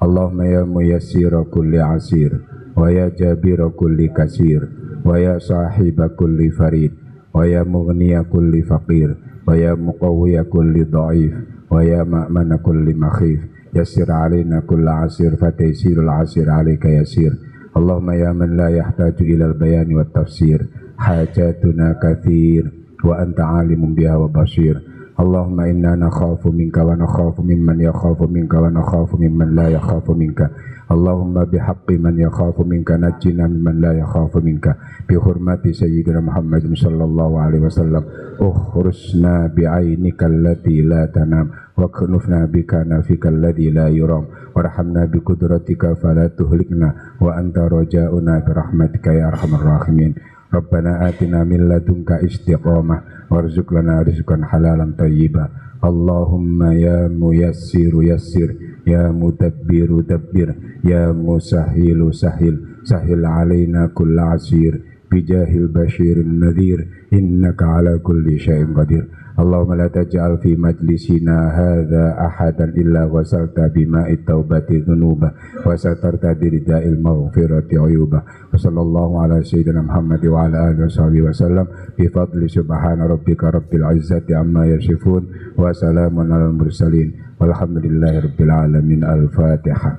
اللهم يا ميسير كل عسير ويا جابر كل كثير ويا صاحب كل فريد ويا مغني كل فقير ويا مقوي كل ضعيف ويا مأمن كل مخيف يسر علينا كل عسير فتيسير العسير عليك يسير اللهم يا من لا يحتاج إلى البيان والتفسير حاجاتنا كثير وأنت عالم بها وبصير اللهم إنا نخاف منك ونخاف ممن يخاف منك ونخاف ممن لا يخاف منك اللهم بحق من يخاف منك نجنا ممن لا يخاف منك بحرمة سيدنا محمد صلى الله عليه وسلم اخرسنا بعينك التي لا تنام واكنفنا بكنفك الذي لا يرام وارحمنا بقدرتك فلا تهلكنا وأنت رجاؤنا برحمتك يا أرحم الراحمين ربنا آتنا من لدنك استقامة وارزق لنا رزقا حلالا طيبا اللهم يا ميسر يسر يا مدبر دبر يا مسهل سهل سهل علينا كل عسير بجاه البشير النذير إنك على كل شيء قدير اللهم لا تجعل في مجلسنا هذا أحدا إلا غسلت بماء التوبة ذنوبه وسترت برداء المغفرة عيوبه وصلى الله على سيدنا محمد وعلى آله وصحبه وسلم بفضل سبحان ربك رب العزة عما يصفون وسلام على المرسلين والحمد لله رب العالمين الفاتحة